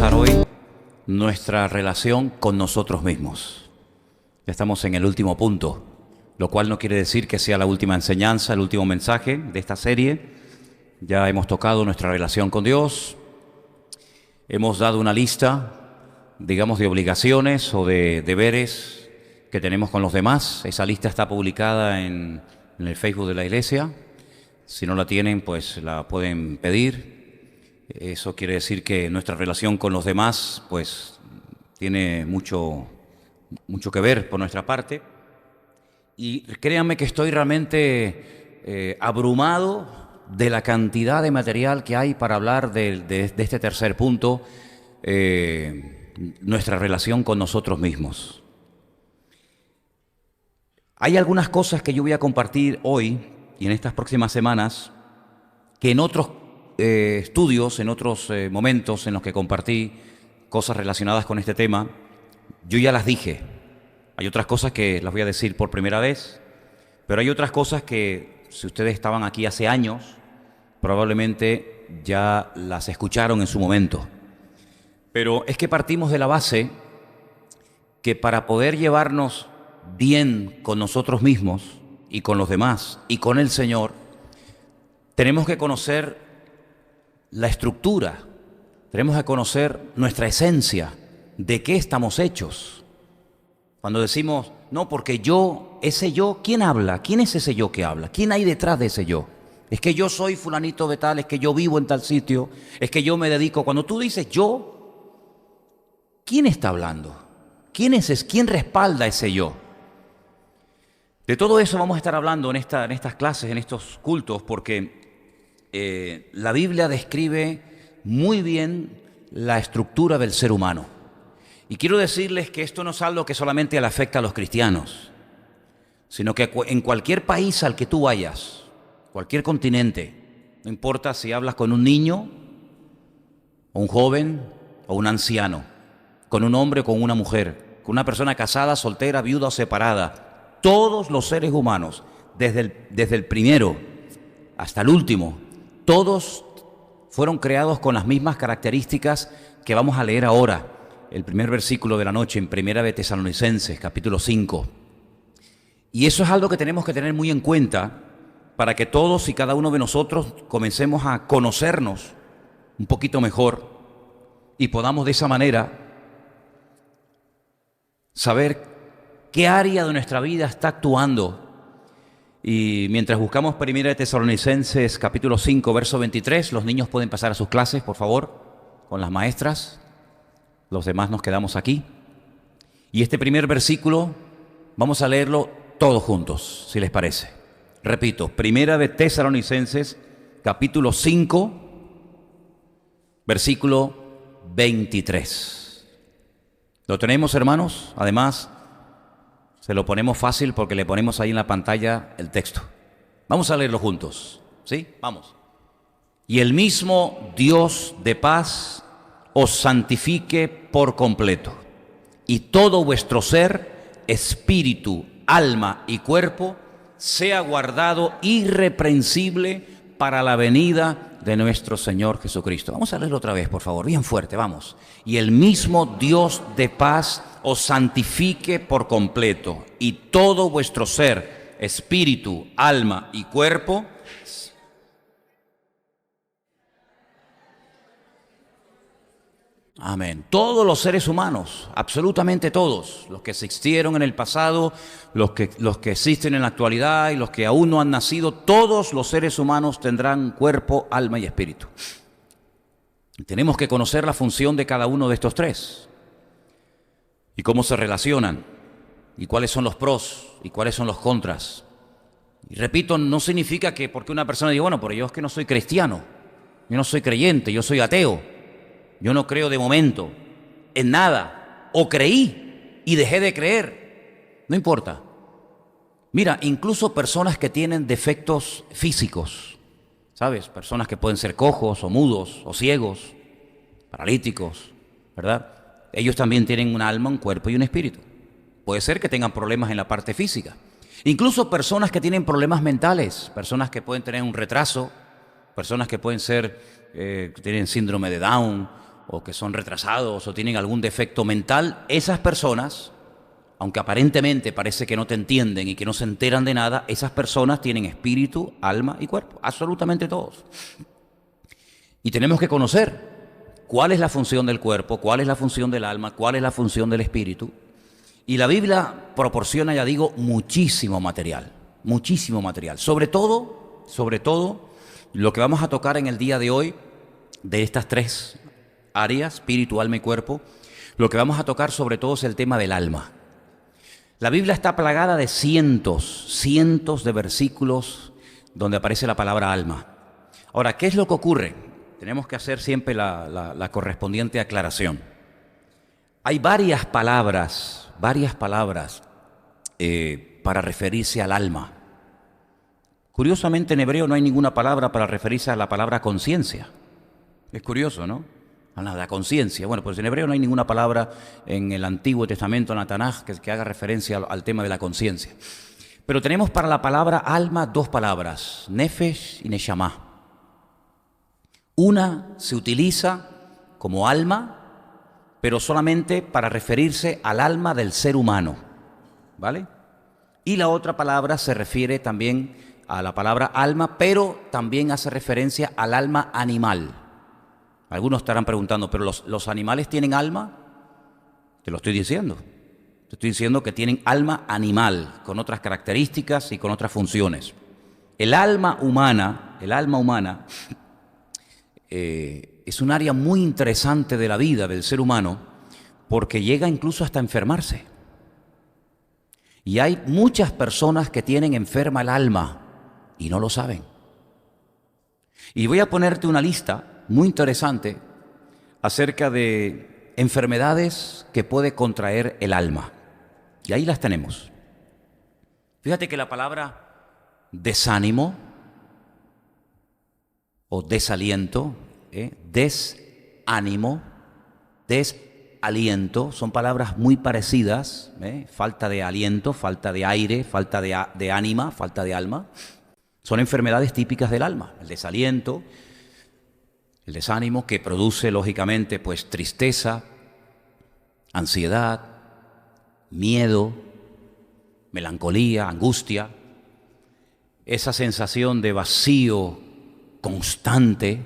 comenzar hoy nuestra relación con nosotros mismos. Ya estamos en el último punto, lo cual no quiere decir que sea la última enseñanza, el último mensaje de esta serie. Ya hemos tocado nuestra relación con Dios, hemos dado una lista, digamos, de obligaciones o de deberes que tenemos con los demás. Esa lista está publicada en el Facebook de la iglesia. Si no la tienen, pues la pueden pedir. Eso quiere decir que nuestra relación con los demás, pues, tiene mucho que ver por nuestra parte. Y créanme que estoy realmente abrumado de la cantidad de material que hay para hablar de este tercer punto, nuestra relación con nosotros mismos. Hay algunas cosas que yo voy a compartir hoy y en estas próximas semanas que en otros estudios, en otros momentos en los que compartí cosas relacionadas con este tema, yo ya las dije. Hay otras cosas que las voy a decir por primera vez, pero hay otras cosas que, si ustedes estaban aquí hace años, probablemente ya las escucharon en su momento. Pero es que partimos de la base que para poder llevarnos bien con nosotros mismos y con los demás y con el Señor, tenemos que conocer la estructura, tenemos que conocer nuestra esencia, de qué estamos hechos. Cuando decimos, no, porque yo, ese yo, ¿quién habla? ¿Quién es ese yo que habla? ¿Quién hay detrás de ese yo? Es que yo soy fulanito de tal, es que yo vivo en tal sitio, es que yo me dedico. Cuando tú dices yo, ¿quién está hablando? ¿Quién es? ¿Quién respalda ese yo? De todo eso vamos a estar hablando en estas clases, en estos cultos, porque la Biblia describe muy bien la estructura del ser humano. Y quiero decirles que esto no es algo que solamente le afecta a los cristianos, sino que en cualquier país al que tú vayas, cualquier continente, no importa si hablas con un niño, o un joven, o un anciano, con un hombre o con una mujer, con una persona casada, soltera, viuda o separada, todos los seres humanos, desde el primero hasta el último, todos fueron creados con las mismas características que vamos a leer ahora. El primer versículo de la noche en Primera de Tesalonicenses, capítulo 5. Y eso es algo que tenemos que tener muy en cuenta para que todos y cada uno de nosotros comencemos a conocernos un poquito mejor y podamos de esa manera saber qué área de nuestra vida está actuando. Y mientras buscamos Primera de Tesalonicenses, capítulo 5, verso 23, los niños pueden pasar a sus clases, por favor, con las maestras. Los demás nos quedamos aquí. Y este primer versículo vamos a leerlo todos juntos, si les parece. Repito, Primera de Tesalonicenses, capítulo 5, versículo 23. ¿Lo tenemos, hermanos? Además, se lo ponemos fácil porque le ponemos ahí en la pantalla el texto. Vamos a leerlo juntos, ¿sí? Vamos. Y el mismo Dios de paz os santifique por completo, y todo vuestro ser, espíritu, alma y cuerpo, sea guardado irreprensible para la venida de nuestro Señor Jesucristo. Vamos a leerlo otra vez, por favor, bien fuerte, vamos. Y el mismo Dios de paz os santifique por completo, y todo vuestro ser, espíritu, alma y cuerpo, amén. Todos los seres humanos, absolutamente todos, los que existieron en el pasado, los que existen en la actualidad y los que aún no han nacido, todos los seres humanos tendrán cuerpo, alma y espíritu. Tenemos que conocer la función de cada uno de estos tres y cómo se relacionan y cuáles son los pros y cuáles son los contras. Y repito, no significa que porque una persona diga, bueno, pero yo es que no soy cristiano, yo no soy creyente, yo soy ateo. Yo no creo de momento en nada, o creí y dejé de creer. No importa. Mira, incluso personas que tienen defectos físicos, ¿sabes? Personas que pueden ser cojos o mudos o ciegos, paralíticos, ¿verdad? Ellos también tienen un alma, un cuerpo y un espíritu. Puede ser que tengan problemas en la parte física. Incluso personas que tienen problemas mentales, personas que pueden tener un retraso, personas que pueden ser, que tienen síndrome de Down, o que son retrasados o tienen algún defecto mental, esas personas, aunque aparentemente parece que no te entienden y que no se enteran de nada, esas personas tienen espíritu, alma y cuerpo, absolutamente todos. Y tenemos que conocer cuál es la función del cuerpo, cuál es la función del alma, cuál es la función del espíritu. Y la Biblia proporciona, ya digo, muchísimo material. Sobre todo, lo que vamos a tocar en el día de hoy, de estas tres áreas, espíritu, alma y cuerpo, lo que vamos a tocar sobre todo es el tema del alma. La Biblia está plagada de cientos de versículos donde aparece la palabra alma. Ahora, ¿qué es lo que ocurre? Tenemos que hacer siempre la correspondiente aclaración. Hay varias palabras para referirse al alma. Curiosamente en hebreo no hay ninguna palabra para referirse a la palabra conciencia. Es curioso, ¿no? A la conciencia. Bueno, pues en hebreo no hay ninguna palabra en el Antiguo Testamento, en la Tanaj, que haga referencia al tema de la conciencia. Pero tenemos para la palabra alma dos palabras, nefesh y neshama. Una se utiliza como alma, pero solamente para referirse al alma del ser humano, ¿vale? Y la otra palabra se refiere también a la palabra alma, pero también hace referencia al alma animal. Algunos estarán preguntando, ¿pero los animales tienen alma? Te lo estoy diciendo. Te estoy diciendo que tienen alma animal, con otras características y con otras funciones. El alma humana es un área muy interesante de la vida del ser humano porque llega incluso hasta enfermarse. Y hay muchas personas que tienen enferma el alma y no lo saben. Y voy a ponerte una lista muy interesante acerca de enfermedades que puede contraer el alma. Y ahí las tenemos. Fíjate que la palabra desánimo o desaliento, desánimo, desaliento, son palabras muy parecidas, falta de aliento, falta de aire, falta de ánima, falta de alma. Son enfermedades típicas del alma, el desaliento, el desánimo, que produce lógicamente pues tristeza, ansiedad, miedo, melancolía, angustia, esa sensación de vacío constante,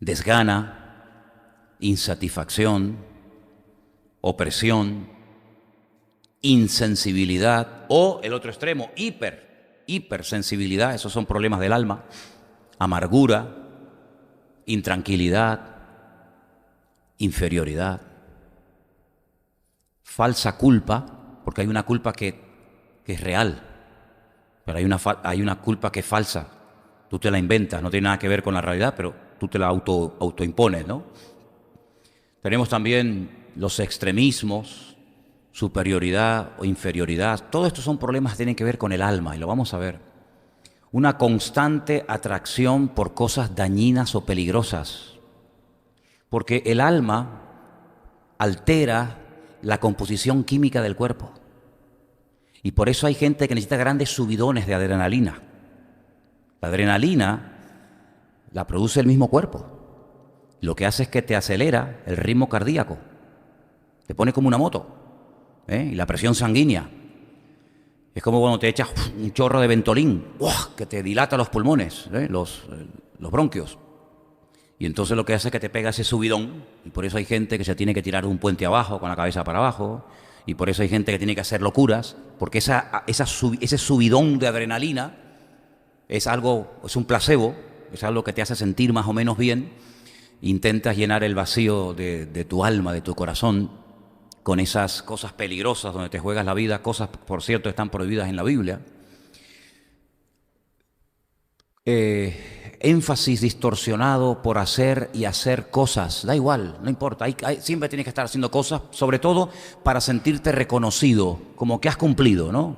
desgana, insatisfacción, opresión, insensibilidad o el otro extremo, hipersensibilidad, esos son problemas del alma, amargura, intranquilidad, inferioridad, falsa culpa, porque hay una culpa que es real, pero hay una culpa que es falsa. Tú te la inventas, no tiene nada que ver con la realidad, pero tú te la autoimpones, ¿no? Tenemos también los extremismos, superioridad o inferioridad. Todo esto son problemas que tienen que ver con el alma y lo vamos a ver. Una constante atracción por cosas dañinas o peligrosas, porque el alma altera la composición química del cuerpo. Y por eso hay gente que necesita grandes subidones de adrenalina. La adrenalina la produce el mismo cuerpo. Lo que hace es que te acelera el ritmo cardíaco. Te pone como una moto, y la presión sanguínea. Es como cuando te echas un chorro de Ventolin, que te dilata los pulmones, los bronquios. Y entonces lo que hace es que te pega ese subidón, y por eso hay gente que se tiene que tirar de un puente abajo, con la cabeza para abajo, y por eso hay gente que tiene que hacer locuras, porque ese subidón de adrenalina es un placebo, es algo que te hace sentir más o menos bien. Intentas llenar el vacío de tu alma, de tu corazón, con esas cosas peligrosas donde te juegas la vida, cosas, por cierto, están prohibidas en la Biblia. Énfasis distorsionado por hacer y hacer cosas, da igual, no importa, siempre tienes que estar haciendo cosas, sobre todo para sentirte reconocido, como que has cumplido, ¿no?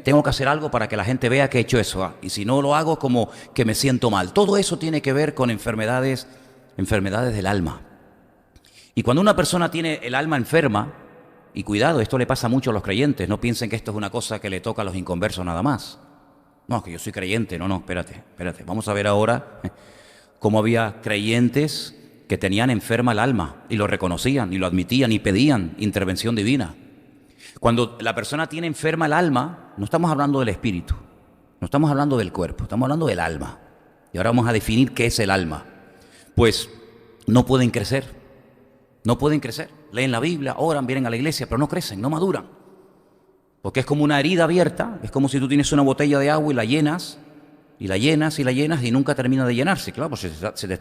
Tengo que hacer algo para que la gente vea que he hecho eso, y si no lo hago, como que me siento mal. Todo eso tiene que ver con enfermedades del alma. Y cuando una persona tiene el alma enferma, y cuidado, esto le pasa mucho a los creyentes, no piensen que esto es una cosa que le toca a los inconversos nada más. No, que yo soy creyente, no, espérate. Vamos a ver ahora Como había creyentes que tenían enferma el alma y lo reconocían y lo admitían y pedían intervención divina. Cuando la persona tiene enferma el alma, no estamos hablando del espíritu, no estamos hablando del cuerpo, estamos hablando del alma. Y ahora vamos a definir qué es el alma. Pues no pueden crecer, no pueden crecer. Leen la Biblia, oran, vienen a la iglesia, pero no crecen, no maduran. Porque es como una herida abierta, es como si tú tienes una botella de agua y la llenas, y la llenas y la llenas y nunca termina de llenarse. Claro, pues se te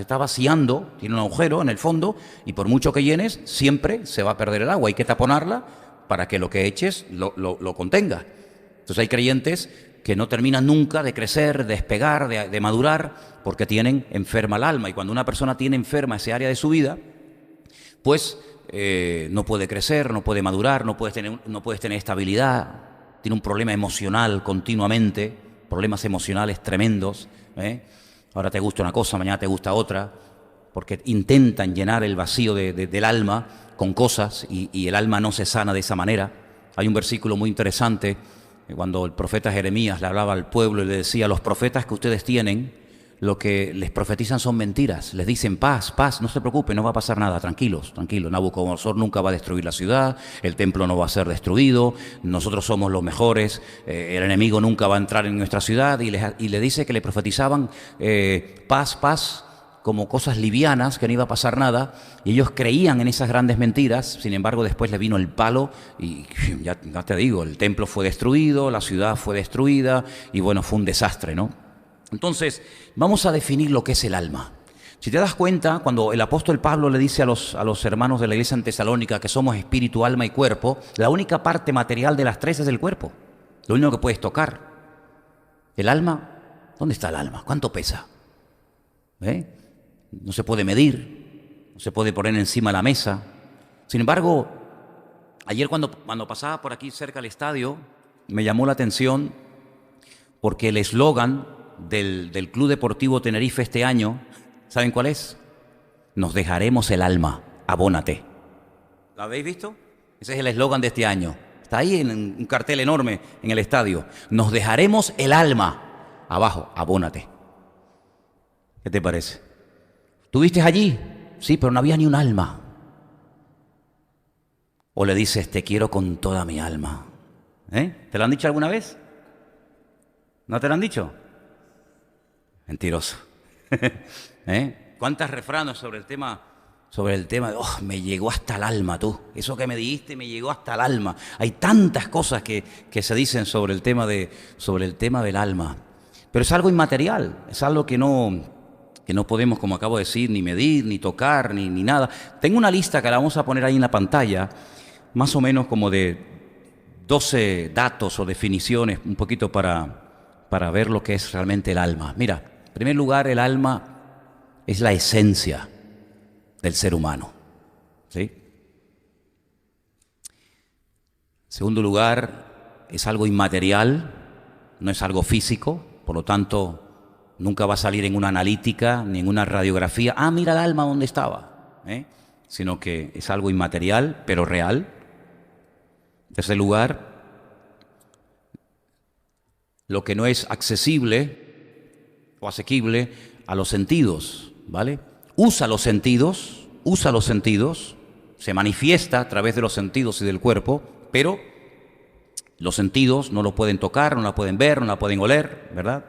está vaciando, tiene un agujero en el fondo, y por mucho que llenes, siempre se va a perder el agua. Hay que taponarla para que lo que eches lo contenga. Entonces hay creyentes que no terminan nunca de crecer, de despegar, de madurar, porque tienen enferma el alma. Y cuando una persona tiene enferma ese área de su vida, pues no puede crecer, no puede madurar, no puedes tener estabilidad, tiene un problema emocional continuamente, problemas emocionales tremendos. Ahora te gusta una cosa, mañana te gusta otra, porque intentan llenar el vacío del alma con cosas y el alma no se sana de esa manera. Hay un versículo muy interesante cuando el profeta Jeremías le hablaba al pueblo y le decía: los profetas que ustedes tienen, lo que les profetizan son mentiras, les dicen paz, paz, no se preocupen, no va a pasar nada, tranquilos, tranquilos, Nabucodonosor nunca va a destruir la ciudad, el templo no va a ser destruido, nosotros somos los mejores, el enemigo nunca va a entrar en nuestra ciudad, y le dice que le profetizaban paz, paz, como cosas livianas, que no iba a pasar nada, y ellos creían en esas grandes mentiras. Sin embargo, después le vino el palo y ya te digo, el templo fue destruido, la ciudad fue destruida, y bueno, fue un desastre, ¿no? Entonces, vamos a definir lo que es el alma. Si te das cuenta, cuando el apóstol Pablo le dice a los hermanos de la iglesia en Tesalónica que somos espíritu, alma y cuerpo, la única parte material de las tres es el cuerpo. Lo único que puedes tocar. El alma, ¿dónde está el alma? ¿Cuánto pesa? No se puede medir, no se puede poner encima de la mesa. Sin embargo, ayer cuando pasaba por aquí cerca del estadio, me llamó la atención porque el eslogan del Club Deportivo Tenerife este año, ¿saben cuál es? Nos dejaremos el alma, abónate. ¿Lo habéis visto? Ese es el eslogan de este año. Está ahí en un cartel enorme en el estadio. Nos dejaremos el alma, abajo, abónate. ¿Qué te parece? ¿Estuviste allí? Sí, pero no había ni un alma. O le dices: te quiero con toda mi alma. ¿Te lo han dicho alguna vez? ¿No te lo han dicho? Mentiroso. ¿Cuántos refranes sobre el tema de, me llegó hasta el alma tú? Eso que me dijiste me llegó hasta el alma. Hay tantas cosas que se dicen sobre el tema del alma. Pero es algo inmaterial, es algo que no podemos, como acabo de decir, ni medir, ni tocar, ni nada. Tengo una lista que la vamos a poner ahí en la pantalla, más o menos como de 12 datos o definiciones, un poquito para ver lo que es realmente el alma. Mira, en primer lugar, el alma es la esencia del ser humano, ¿sí? En segundo lugar, es algo inmaterial, no es algo físico, por lo tanto, nunca va a salir en una analítica ni en una radiografía. Mira el alma dónde estaba, sino que es algo inmaterial, pero real. En tercer lugar, lo que no es accesible o asequible a los sentidos, ¿vale? Usa los sentidos, se manifiesta a través de los sentidos y del cuerpo, pero los sentidos no lo pueden tocar, no la pueden ver, no la pueden oler, ¿verdad?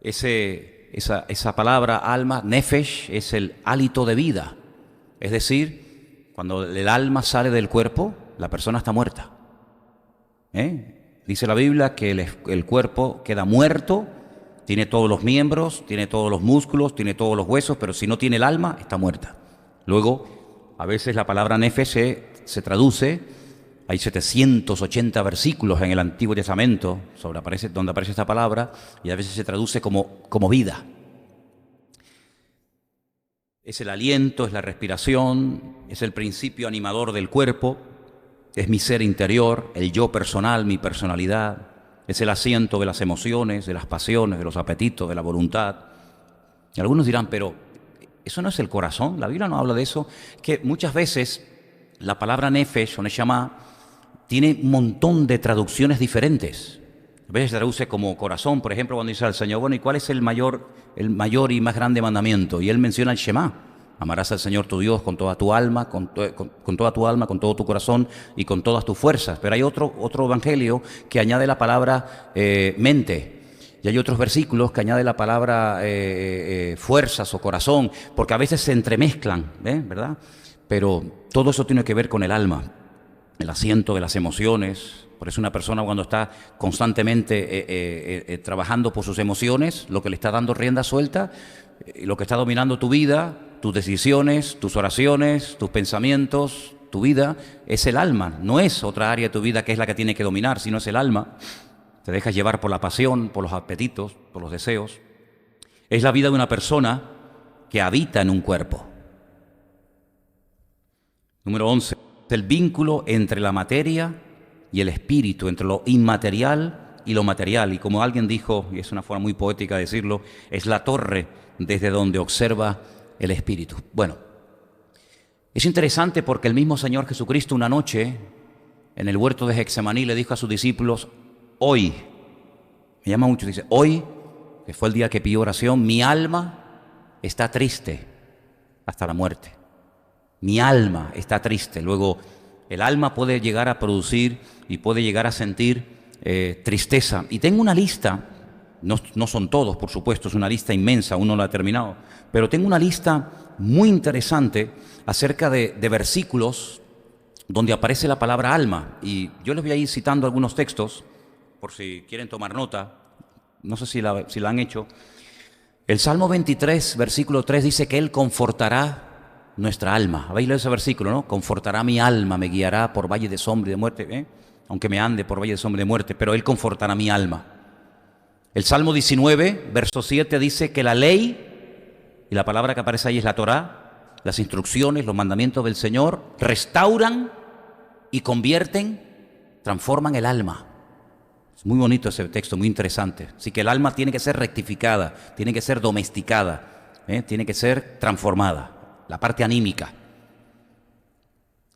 Esa palabra alma, nefesh, es el hálito de vida. Es decir, cuando el alma sale del cuerpo, la persona está muerta. Dice la Biblia que el cuerpo queda muerto, tiene todos los miembros, tiene todos los músculos, tiene todos los huesos, pero si no tiene el alma, está muerta. Luego, a veces la palabra nefesh se traduce, hay 780 versículos en el Antiguo Testamento donde aparece esta palabra, y a veces se traduce como vida. Es el aliento, es la respiración, es el principio animador del cuerpo, es mi ser interior, el yo personal, mi personalidad. Es el asiento de las emociones, de las pasiones, de los apetitos, de la voluntad. Y algunos dirán, pero ¿eso no es el corazón? La Biblia no habla de eso. Que muchas veces la palabra nefesh o neshama tiene un montón de traducciones diferentes. A veces se traduce como corazón, por ejemplo, cuando dice al Señor, bueno, ¿y cuál es el mayor y más grande mandamiento? Y él menciona el Shema. Amarás al Señor tu Dios con toda tu alma, con toda tu alma, con todo tu corazón y con todas tus fuerzas. Pero hay otro evangelio que añade la palabra mente. Y hay otros versículos que añade la palabra fuerzas o corazón, porque a veces se entremezclan, ¿verdad? Pero todo eso tiene que ver con el alma, el asiento de las emociones. Por eso una persona cuando está constantemente trabajando por sus emociones, lo que le está dando rienda suelta, lo que está dominando tu vida, tus decisiones, tus oraciones, tus pensamientos, tu vida, es el alma. No es otra área de tu vida que es la que tiene que dominar, sino es el alma. Te dejas llevar por la pasión, por los apetitos, por los deseos. Es la vida de una persona que habita en un cuerpo. Número 11. El vínculo entre la materia y el espíritu, entre lo inmaterial y lo material. Y como alguien dijo, y es una forma muy poética de decirlo, es la torre desde donde observa el espíritu. Bueno, es interesante porque el mismo Señor Jesucristo una noche en el huerto de Getsemaní le dijo a sus discípulos, hoy, me llama mucho, dice, hoy, que fue el día que pidió oración, mi alma está triste hasta la muerte. Mi alma está triste. Luego, el alma puede llegar a producir y puede llegar a sentir tristeza. Y tengo una lista, no son todos, por supuesto, es una lista inmensa, uno la ha terminado, pero tengo una lista muy interesante acerca de versículos donde aparece la palabra alma. Y yo les voy a ir citando algunos textos, por si quieren tomar nota, no sé si la han hecho. El Salmo 23, versículo 3 dice que Él confortará nuestra alma. ¿Habéis leído ese versículo, no? Confortará mi alma, me guiará por valle de sombra y de muerte, aunque me ande por valle de sombra y de muerte, pero Él confortará mi alma. El Salmo 19, verso 7 dice que la ley, y la palabra que aparece ahí es la Torá, las instrucciones, los mandamientos del Señor, restauran y convierten, transforman el alma. Es muy bonito ese texto, muy interesante. Así que el alma tiene que ser rectificada, tiene que ser domesticada, tiene que ser transformada, la parte anímica.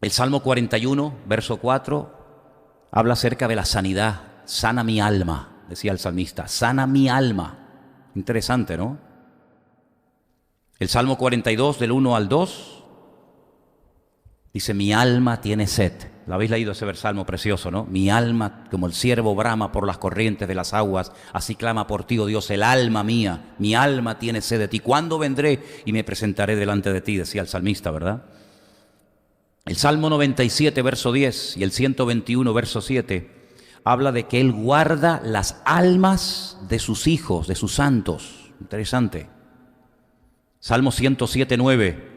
El Salmo 41, verso 4, habla acerca de la sanidad. Sana mi alma, decía el salmista, sana mi alma. Interesante, ¿no? El Salmo 42, del 1 al 2, dice, mi alma tiene sed. ¿Lo habéis leído ese salmo precioso, no? Mi alma, como el ciervo brama por las corrientes de las aguas, así clama por ti, oh Dios, el alma mía. Mi alma tiene sed de ti. ¿Cuándo vendré y me presentaré delante de ti? Decía el salmista, ¿verdad? El Salmo 97, verso 10 y el 121, verso 7, habla de que Él guarda las almas de sus hijos, de sus santos. Interesante. Salmo 107, 9,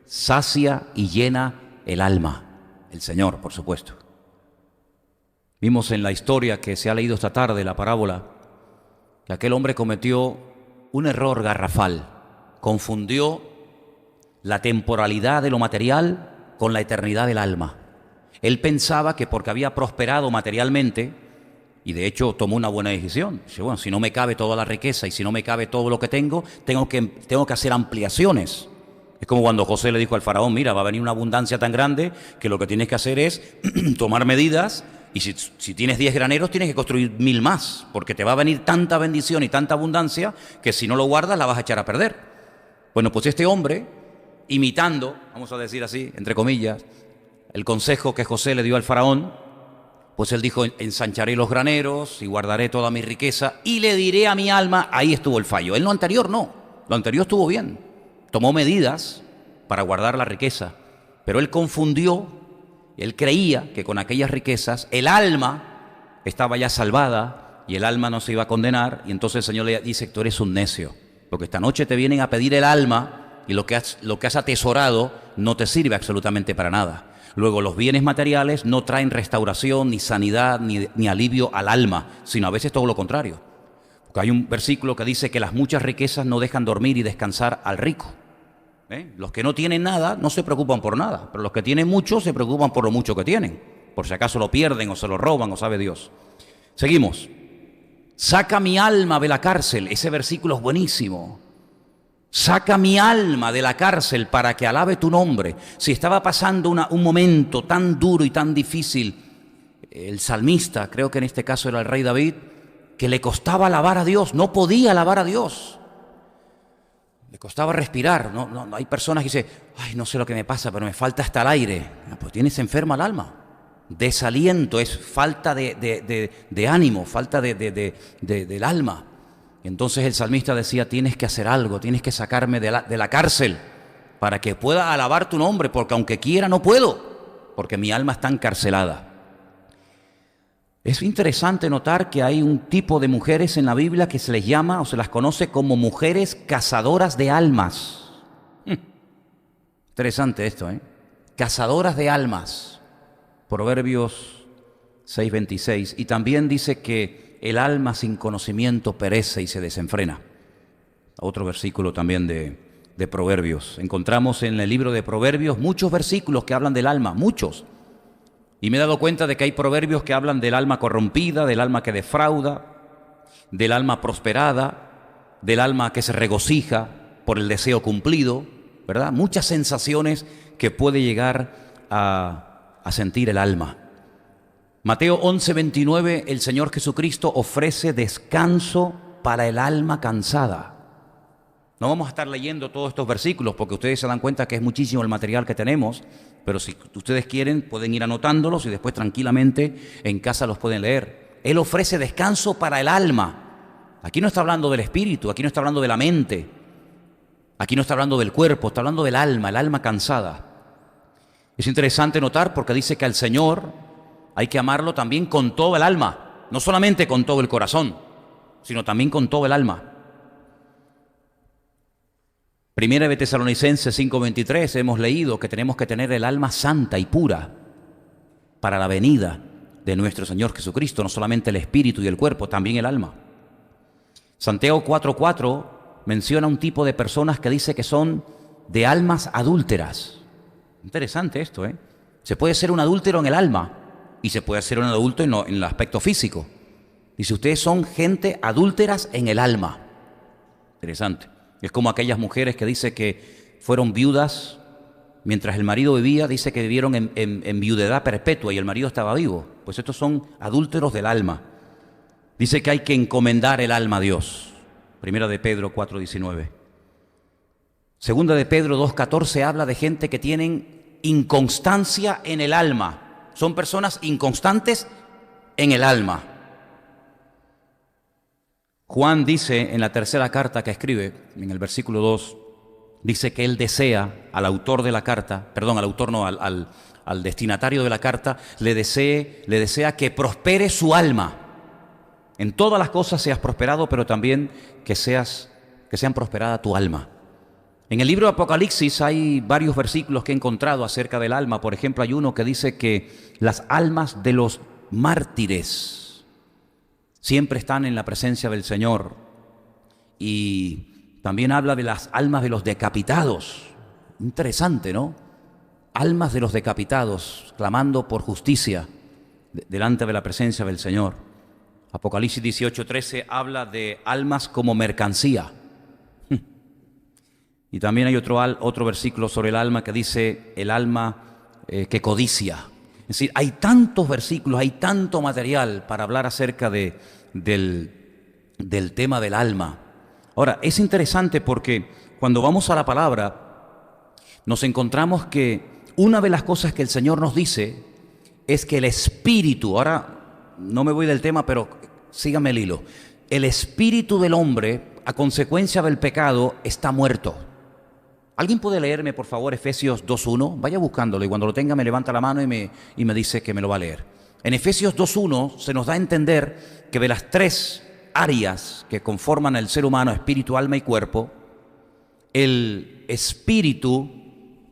sacia y llena el alma. El Señor, por supuesto. Vimos en la historia que se ha leído esta tarde, la parábola, que aquel hombre cometió un error garrafal. Confundió la temporalidad de lo material con la eternidad del alma. Él pensaba que porque había prosperado materialmente, y de hecho tomó una buena decisión. Dice, bueno, si no me cabe toda la riqueza y si no me cabe todo lo que tengo que hacer ampliaciones. Es como cuando José le dijo al faraón, mira, va a venir una abundancia tan grande que lo que tienes que hacer es tomar medidas y si tienes 10 graneros tienes que construir 1000 más, porque te va a venir tanta bendición y tanta abundancia que si no lo guardas la vas a echar a perder. Bueno, pues este hombre, imitando, vamos a decir así, entre comillas, el consejo que José le dio al faraón, pues él dijo, ensancharé los graneros y guardaré toda mi riqueza y le diré a mi alma, ahí estuvo el fallo. En lo anterior no, lo anterior estuvo bien. Tomó medidas para guardar la riqueza, pero él confundió, él creía que con aquellas riquezas el alma estaba ya salvada y el alma no se iba a condenar, y entonces el Señor le dice, tú eres un necio, porque esta noche te vienen a pedir el alma y lo que has atesorado no te sirve absolutamente para nada. Luego los bienes materiales no traen restauración, ni sanidad, ni alivio al alma, sino a veces todo lo contrario. Porque hay un versículo que dice que las muchas riquezas no dejan dormir y descansar al rico. Los que no tienen nada no se preocupan por nada, pero los que tienen mucho se preocupan por lo mucho que tienen, por si acaso lo pierden o se lo roban o sabe Dios. Seguimos. Saca mi alma de la cárcel. Ese versículo es buenísimo. Saca mi alma de la cárcel para que alabe tu nombre. Si estaba pasando un momento tan duro y tan difícil, el salmista, creo que en este caso era el rey David, que le costaba alabar a Dios, no podía alabar a Dios. Le costaba respirar. No, hay personas que dicen, ay, no sé lo que me pasa, pero me falta hasta el aire. Pues tienes enferma el alma. Desaliento, es falta de ánimo, falta del alma. Entonces el salmista decía, tienes que hacer algo, tienes que sacarme de la cárcel para que pueda alabar tu nombre, porque aunque quiera no puedo, porque mi alma está encarcelada. Es interesante notar que hay un tipo de mujeres en la Biblia que se les llama o se las conoce como mujeres cazadoras de almas. Interesante esto, ¿eh? Cazadoras de almas. Proverbios 6:26. Y también dice que el alma sin conocimiento perece y se desenfrena. Otro versículo también de Proverbios. Encontramos en el libro de Proverbios muchos versículos que hablan del alma, muchos. Y me he dado cuenta de que hay proverbios que hablan del alma corrompida, del alma que defrauda, del alma prosperada, del alma que se regocija por el deseo cumplido, ¿verdad? Muchas sensaciones que puede llegar a sentir el alma. Mateo 11:29, el Señor Jesucristo ofrece descanso para el alma cansada. No vamos a estar leyendo todos estos versículos porque ustedes se dan cuenta que es muchísimo el material que tenemos, pero si ustedes quieren pueden ir anotándolos y después tranquilamente en casa los pueden leer. Él ofrece descanso para el alma. Aquí no está hablando del espíritu, aquí no está hablando de la mente, aquí no está hablando del cuerpo, está hablando del alma, el alma cansada. Es interesante notar porque dice que al Señor hay que amarlo también con todo el alma, no solamente con todo el corazón, sino también con todo el alma. Primera de Tesalonicenses 5:23 hemos leído que tenemos que tener el alma santa y pura para la venida de nuestro Señor Jesucristo, no solamente el espíritu y el cuerpo, también el alma. Santiago 4:4 menciona un tipo de personas que dice que son de almas adúlteras. Interesante esto, ¿eh? Se puede ser un adúltero en el alma y se puede ser un adulto en el aspecto físico. Dice, ustedes son gente adúlteras en el alma. Interesante. Es como aquellas mujeres que dice que fueron viudas mientras el marido vivía, dice que vivieron en viudedad perpetua y el marido estaba vivo. Pues estos son adúlteros del alma. Dice que hay que encomendar el alma a Dios. Primera de Pedro 4:19. Segunda de Pedro 2:14 habla de gente que tienen inconstancia en el alma. Son personas inconstantes en el alma. Juan dice en la tercera carta que escribe, en el versículo 2, dice que él desea al autor de la carta, perdón, al autor no, al destinatario de la carta, le desea que prospere su alma. En todas las cosas seas prosperado, pero también que sean prosperada tu alma. En el libro de Apocalipsis hay varios versículos que he encontrado acerca del alma. Por ejemplo, hay uno que dice que las almas de los mártires siempre están en la presencia del Señor. Y también habla de las almas de los decapitados. Interesante, ¿no? Almas de los decapitados, clamando por justicia delante de la presencia del Señor. Apocalipsis 18:13 habla de almas como mercancía. Y también hay otro versículo sobre el alma que dice el alma que codicia. Es decir, hay tantos versículos, hay tanto material para hablar acerca del tema del alma. Ahora, es interesante porque cuando vamos a la palabra, nos encontramos que una de las cosas que el Señor nos dice es que el espíritu, ahora no me voy del tema, pero sígame el hilo, el espíritu del hombre, a consecuencia del pecado, está muerto. ¿Alguien puede leerme, por favor, Efesios 2:1? Vaya buscándolo y cuando lo tenga me levanta la mano y me dice que me lo va a leer. En Efesios 2:1 se nos da a entender que de las tres áreas que conforman el ser humano, espíritu, alma y cuerpo, el espíritu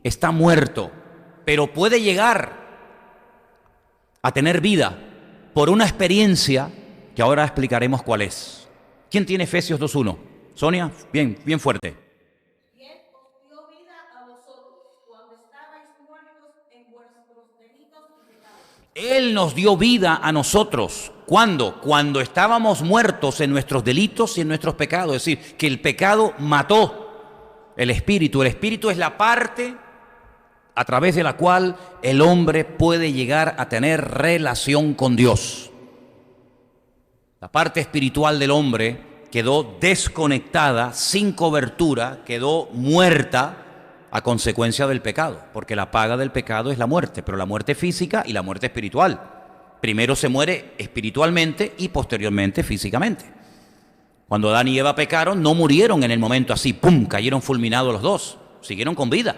está muerto, pero puede llegar a tener vida por una experiencia que ahora explicaremos cuál es. ¿Quién tiene Efesios 2:1? Sonia, bien, bien fuerte. Él nos dio vida a nosotros. ¿Cuándo? Cuando estábamos muertos en nuestros delitos y en nuestros pecados. Es decir, que el pecado mató el espíritu. El espíritu es la parte a través de la cual el hombre puede llegar a tener relación con Dios. La parte espiritual del hombre quedó desconectada, sin cobertura, quedó muerta a consecuencia del pecado, porque la paga del pecado es la muerte, pero la muerte física y la muerte espiritual. Primero se muere espiritualmente y posteriormente físicamente. Cuando Adán y Eva pecaron, no murieron en el momento así, ¡pum!, cayeron fulminados los dos, siguieron con vida.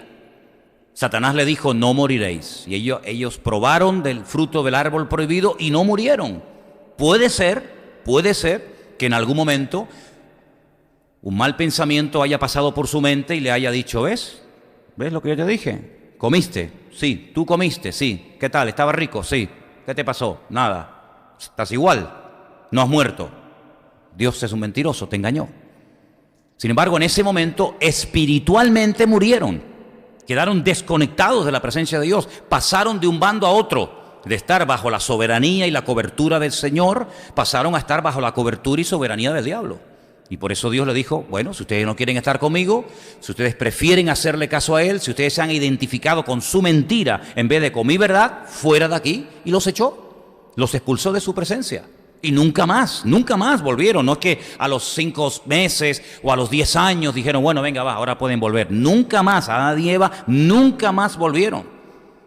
Satanás le dijo, no moriréis, y ellos probaron del fruto del árbol prohibido y no murieron. Puede ser que en algún momento un mal pensamiento haya pasado por su mente y le haya dicho, ¿ves lo que yo te dije? ¿Comiste? Sí. ¿Tú comiste? Sí. ¿Qué tal? ¿Estaba rico? Sí. ¿Qué te pasó? Nada. ¿Estás igual? No has muerto. Dios es un mentiroso, te engañó. Sin embargo, en ese momento espiritualmente murieron, quedaron desconectados de la presencia de Dios, pasaron de un bando a otro, de estar bajo la soberanía y la cobertura del Señor, pasaron a estar bajo la cobertura y soberanía del diablo. Y por eso Dios le dijo, bueno, si ustedes no quieren estar conmigo, si ustedes prefieren hacerle caso a Él, si ustedes se han identificado con su mentira en vez de con mi verdad, fuera de aquí, y los echó, los expulsó de su presencia. Y nunca más volvieron. No es que a los 5 meses o a los 10 años dijeron, bueno, venga, va, ahora pueden volver. Nunca más, Adán y Eva nunca más volvieron.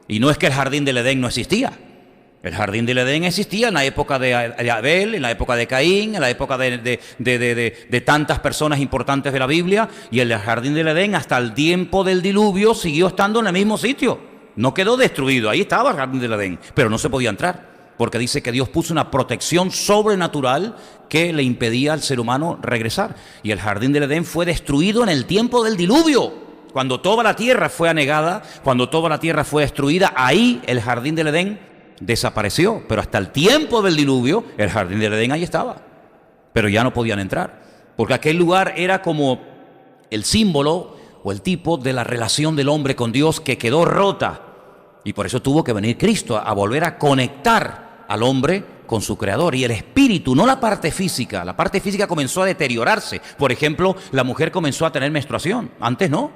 Y no es que el jardín del Edén no existía. El jardín del Edén existía en la época de Abel, en la época de Caín, en la época de tantas personas importantes de la Biblia. Y el jardín del Edén hasta el tiempo del diluvio siguió estando en el mismo sitio. No quedó destruido, ahí estaba el jardín del Edén, pero no se podía entrar, porque dice que Dios puso una protección sobrenatural que le impedía al ser humano regresar. Y el jardín del Edén fue destruido en el tiempo del diluvio, cuando toda la tierra fue anegada, cuando toda la tierra fue destruida. Ahí el jardín del Edén desapareció, pero hasta el tiempo del diluvio el jardín del Edén ahí estaba, pero ya no podían entrar, porque aquel lugar era como el símbolo o el tipo de la relación del hombre con Dios que quedó rota, y por eso tuvo que venir Cristo a volver a conectar al hombre con su creador. Y el espíritu, no la parte física. La parte física comenzó a deteriorarse. Por ejemplo, la mujer comenzó a tener menstruación, antes no.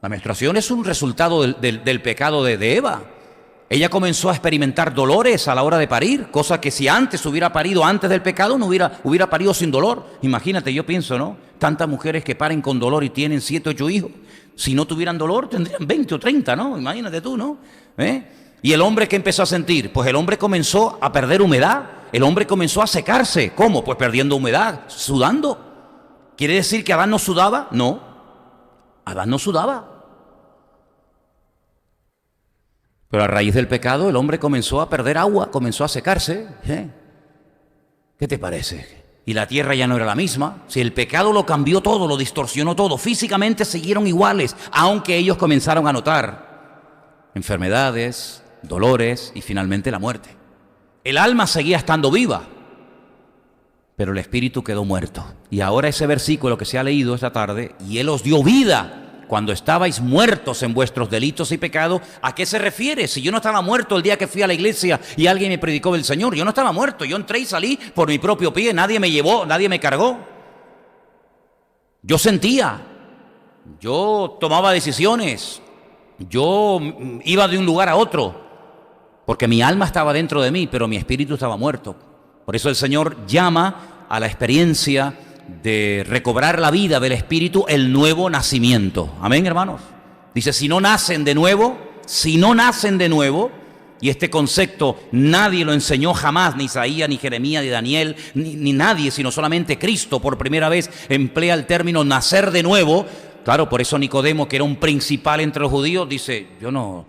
La menstruación es un resultado del pecado de Eva. Ella comenzó a experimentar dolores a la hora de parir, cosa que si antes hubiera parido antes del pecado, no hubiera parido sin dolor. Imagínate, yo pienso, ¿no? Tantas mujeres que paren con dolor y tienen 7, 8 hijos. Si no tuvieran dolor, tendrían 20 o 30, ¿no? Imagínate tú, ¿no? ¿Y el hombre qué empezó a sentir? Pues el hombre comenzó a perder humedad. El hombre comenzó a secarse. ¿Cómo? Pues perdiendo humedad, sudando. ¿Quiere decir que Adán no sudaba? No, Adán no sudaba. Pero a raíz del pecado el hombre comenzó a perder agua, comenzó a secarse. ¿Qué te parece? Y la tierra ya no era la misma. Si el pecado lo cambió todo, lo distorsionó todo, físicamente siguieron iguales, aunque ellos comenzaron a notar enfermedades, dolores y finalmente la muerte. El alma seguía estando viva, pero el espíritu quedó muerto. Y ahora ese versículo que se ha leído esta tarde, y Él os dio vida cuando estabais muertos en vuestros delitos y pecados. ¿A qué se refiere? Si yo no estaba muerto el día que fui a la iglesia y alguien me predicó del Señor, yo no estaba muerto, yo entré y salí por mi propio pie, nadie me llevó, nadie me cargó. Yo sentía, yo tomaba decisiones, yo iba de un lugar a otro, porque mi alma estaba dentro de mí, pero mi espíritu estaba muerto. Por eso el Señor llama a la experiencia de recobrar la vida del espíritu el nuevo nacimiento. Amén, hermanos. Dice, si no nacen de nuevo, y este concepto nadie lo enseñó jamás, ni Isaías, ni Jeremías, ni Daniel, ni nadie, sino solamente Cristo por primera vez emplea el término nacer de nuevo. Claro, por eso Nicodemo, que era un principal entre los judíos, dice, yo no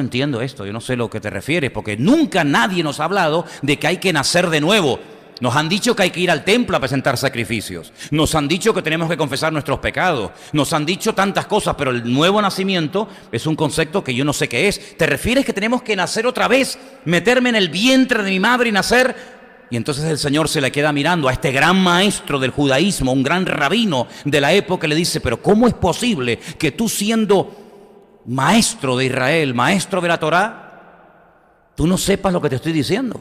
entiendo esto, yo no sé a lo que te refieres, porque nunca nadie nos ha hablado de que hay que nacer de nuevo. Nos han dicho que hay que ir al templo a presentar sacrificios. Nos han dicho que tenemos que confesar nuestros pecados. Nos han dicho tantas cosas, pero el nuevo nacimiento es un concepto que yo no sé qué es. ¿Te refieres que tenemos que nacer otra vez? ¿Meterme en el vientre de mi madre y nacer? Y entonces el Señor se le queda mirando a este gran maestro del judaísmo, un gran rabino de la época, y le dice, pero ¿cómo es posible que tú, siendo maestro de Israel, maestro de la Torá, tú no sepas lo que te estoy diciendo?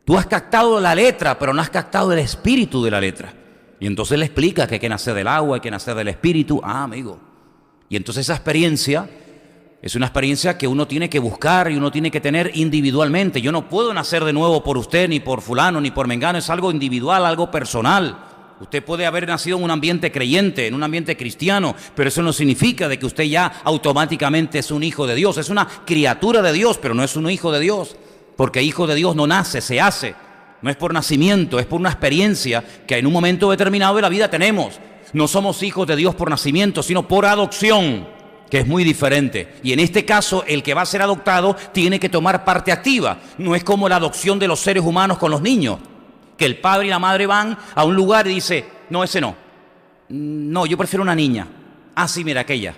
Tú has captado la letra, pero no has captado el espíritu de la letra. Y entonces le explica que hay que nacer del agua, hay que nacer del espíritu. Ah, amigo. Y entonces esa experiencia Es una experiencia que uno tiene que buscar y uno tiene que tener individualmente. Yo no puedo nacer de nuevo por usted, ni por fulano, ni por mengano. Es algo individual, algo personal. Usted puede haber nacido en un ambiente creyente, en un ambiente cristiano, pero eso no significa de que usted ya automáticamente es un hijo de Dios. Es una criatura de Dios, pero no es un hijo de Dios. Porque hijo de Dios no nace, se hace. No es por nacimiento, es por una experiencia que en un momento determinado de la vida tenemos. No somos hijos de Dios por nacimiento, sino por adopción, que es muy diferente. Y en este caso, el que va a ser adoptado tiene que tomar parte activa. No es como la adopción de los seres humanos con los niños, que el padre y la madre van a un lugar y dice, no, ese no. No, yo prefiero una niña. Ah, sí, mira, aquella.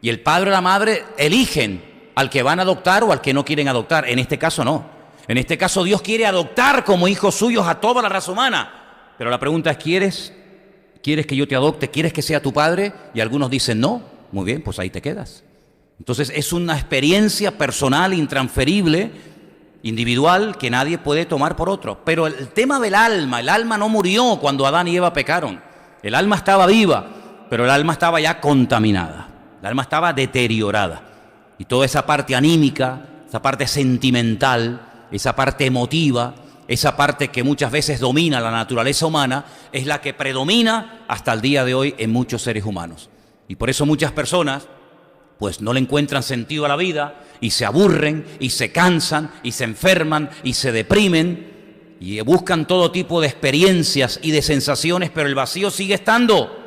Y el padre o la madre eligen al que van a adoptar o al que no quieren adoptar. En este caso no. En este caso Dios quiere adoptar como hijos suyos a toda la raza humana. Pero la pregunta es, ¿quieres que yo te adopte? ¿Quieres que sea tu padre? Y algunos dicen no. Muy bien, pues ahí te quedas. Entonces es una experiencia personal, intransferible, individual, que nadie puede tomar por otro. Pero el tema del alma, el alma no murió cuando Adán y Eva pecaron. El alma estaba viva, pero el alma estaba ya contaminada. El alma estaba deteriorada. Y toda esa parte anímica, esa parte sentimental, esa parte emotiva, esa parte que muchas veces domina la naturaleza humana, es la que predomina hasta el día de hoy en muchos seres humanos. Y por eso muchas personas pues no le encuentran sentido a la vida y se aburren y se cansan y se enferman y se deprimen y buscan todo tipo de experiencias y de sensaciones, pero el vacío sigue estando.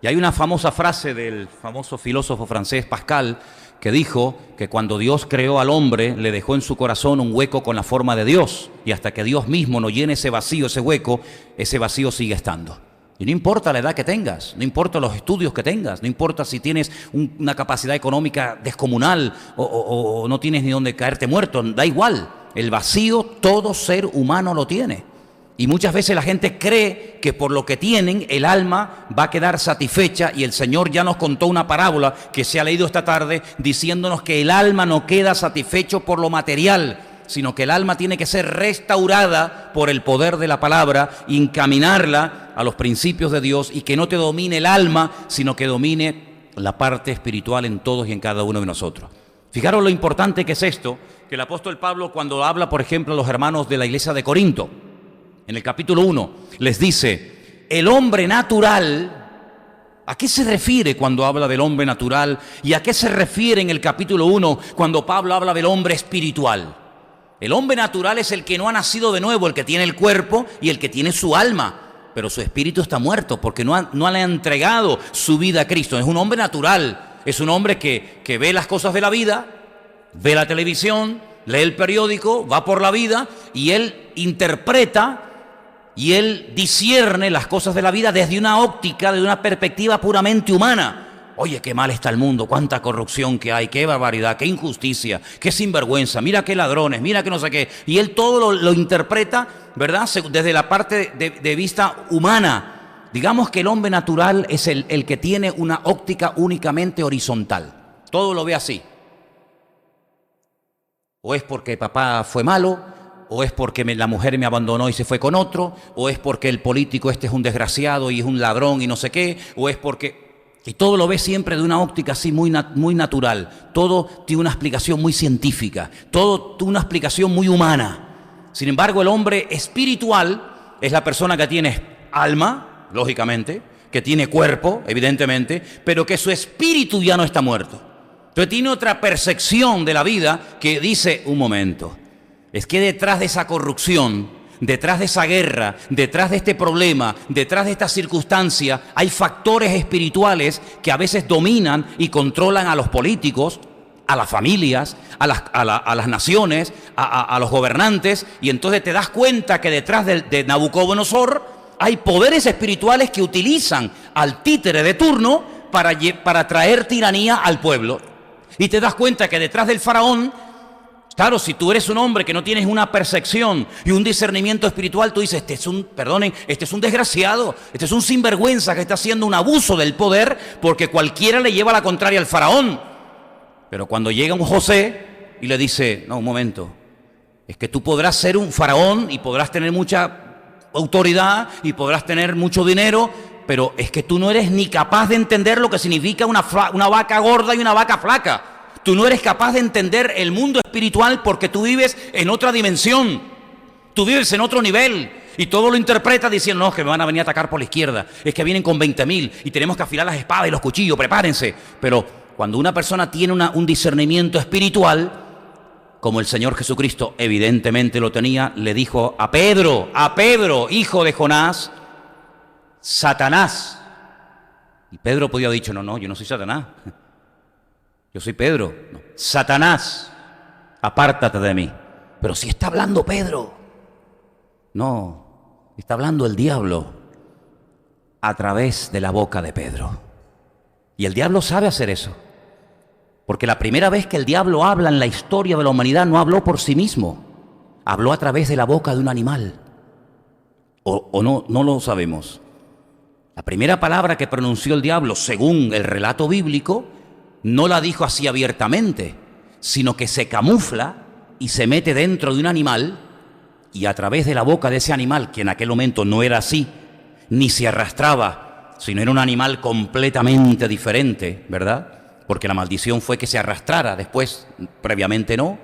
Y hay una famosa frase del famoso filósofo francés Pascal, que dijo que cuando Dios creó al hombre, le dejó en su corazón un hueco con la forma de Dios, y hasta que Dios mismo no llene ese vacío, ese hueco, ese vacío sigue estando. Y no importa la edad que tengas, no importa los estudios que tengas, no importa si tienes una capacidad económica descomunal o no tienes ni dónde caerte muerto, da igual, el vacío todo ser humano lo tiene. Y muchas veces la gente cree que por lo que tienen el alma va a quedar satisfecha, y el Señor ya nos contó una parábola que se ha leído esta tarde diciéndonos que el alma no queda satisfecho por lo material, sino que el alma tiene que ser restaurada por el poder de la palabra, encaminarla a los principios de Dios, y que no te domine el alma, sino que domine la parte espiritual en todos y en cada uno de nosotros. Fijaros lo importante que es esto, que el apóstol Pablo, cuando habla, por ejemplo, a los hermanos de la iglesia de Corinto, en el capítulo 1, les dice, el hombre natural, ¿a qué se refiere cuando habla del hombre natural? ¿Y a qué se refiere en el capítulo 1 cuando Pablo habla del hombre espiritual? El hombre natural es el que no ha nacido de nuevo, el que tiene el cuerpo y el que tiene su alma, pero su espíritu está muerto porque no le ha entregado su vida a Cristo. Es un hombre natural, es un hombre que ve las cosas de la vida, ve la televisión, lee el periódico, va por la vida y él interpreta y él discierne las cosas de la vida desde una óptica, desde una perspectiva puramente humana. Oye, qué mal está el mundo, cuánta corrupción que hay, qué barbaridad, qué injusticia, qué sinvergüenza, mira qué ladrones, mira qué no sé qué. Y él todo lo interpreta, ¿verdad?, desde la parte de vista humana. Digamos que el hombre natural es el que tiene una óptica únicamente horizontal. Todo lo ve así. O es porque papá fue malo, o es porque la mujer me abandonó y se fue con otro, o es porque el político este es un desgraciado y es un ladrón y no sé qué, o es porque... Y todo lo ve siempre de una óptica así muy natural. Todo tiene una explicación muy científica, todo tiene una explicación muy humana. Sin embargo, el hombre espiritual es la persona que tiene alma, lógicamente, que tiene cuerpo, evidentemente, pero que su espíritu ya no está muerto. Entonces tiene otra percepción de la vida que dice, un momento, es que detrás de esa corrupción, detrás de esa guerra, detrás de este problema, detrás de esta circunstancia, hay factores espirituales que a veces dominan y controlan a los políticos, a las familias, a las naciones, a los gobernantes, y entonces te das cuenta que detrás de Nabucodonosor hay poderes espirituales que utilizan al títere de turno para traer tiranía al pueblo. Y te das cuenta que detrás del faraón, claro, si tú eres un hombre que no tienes una percepción y un discernimiento espiritual, tú dices, este es un desgraciado, este es un sinvergüenza que está haciendo un abuso del poder porque cualquiera le lleva la contraria al faraón. Pero cuando llega un José y le dice, no, un momento, es que tú podrás ser un faraón y podrás tener mucha autoridad y podrás tener mucho dinero, pero es que tú no eres ni capaz de entender lo que significa una vaca gorda y una vaca flaca. Tú no eres capaz de entender el mundo espiritual porque tú vives en otra dimensión. Tú vives en otro nivel. Y todo lo interpreta diciendo, no, que me van a venir a atacar por la izquierda. Es que vienen con 20.000 y tenemos que afilar las espadas y los cuchillos, prepárense. Pero cuando una persona tiene un discernimiento espiritual, como el Señor Jesucristo evidentemente lo tenía, le dijo a Pedro, hijo de Jonás, Satanás. Y Pedro podía haber dicho, no, yo no soy Satanás. Yo soy Pedro. No. Satanás, apártate de mí. Pero si está hablando Pedro. No, está hablando el diablo a través de la boca de Pedro. Y el diablo sabe hacer eso. Porque la primera vez que el diablo habla en la historia de la humanidad no habló por sí mismo. Habló a través de la boca de un animal. O no lo sabemos. La primera palabra que pronunció el diablo, según el relato bíblico, no la dijo así abiertamente, sino que se camufla y se mete dentro de un animal y a través de la boca de ese animal, que en aquel momento no era así, ni se arrastraba, sino era un animal completamente diferente, ¿verdad? Porque la maldición fue que se arrastrara, después, previamente no,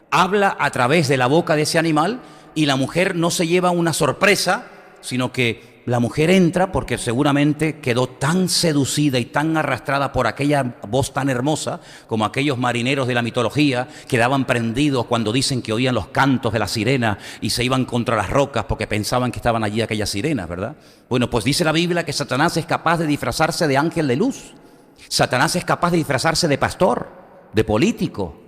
habla a través de la boca de ese animal y la mujer no se lleva una sorpresa, sino que la mujer entra porque seguramente quedó tan seducida y tan arrastrada por aquella voz tan hermosa, como aquellos marineros de la mitología quedaban prendidos cuando dicen que oían los cantos de la sirena y se iban contra las rocas porque pensaban que estaban allí aquellas sirenas, ¿verdad? Bueno, pues dice la Biblia que Satanás es capaz de disfrazarse de ángel de luz. Satanás es capaz de disfrazarse de pastor, de político,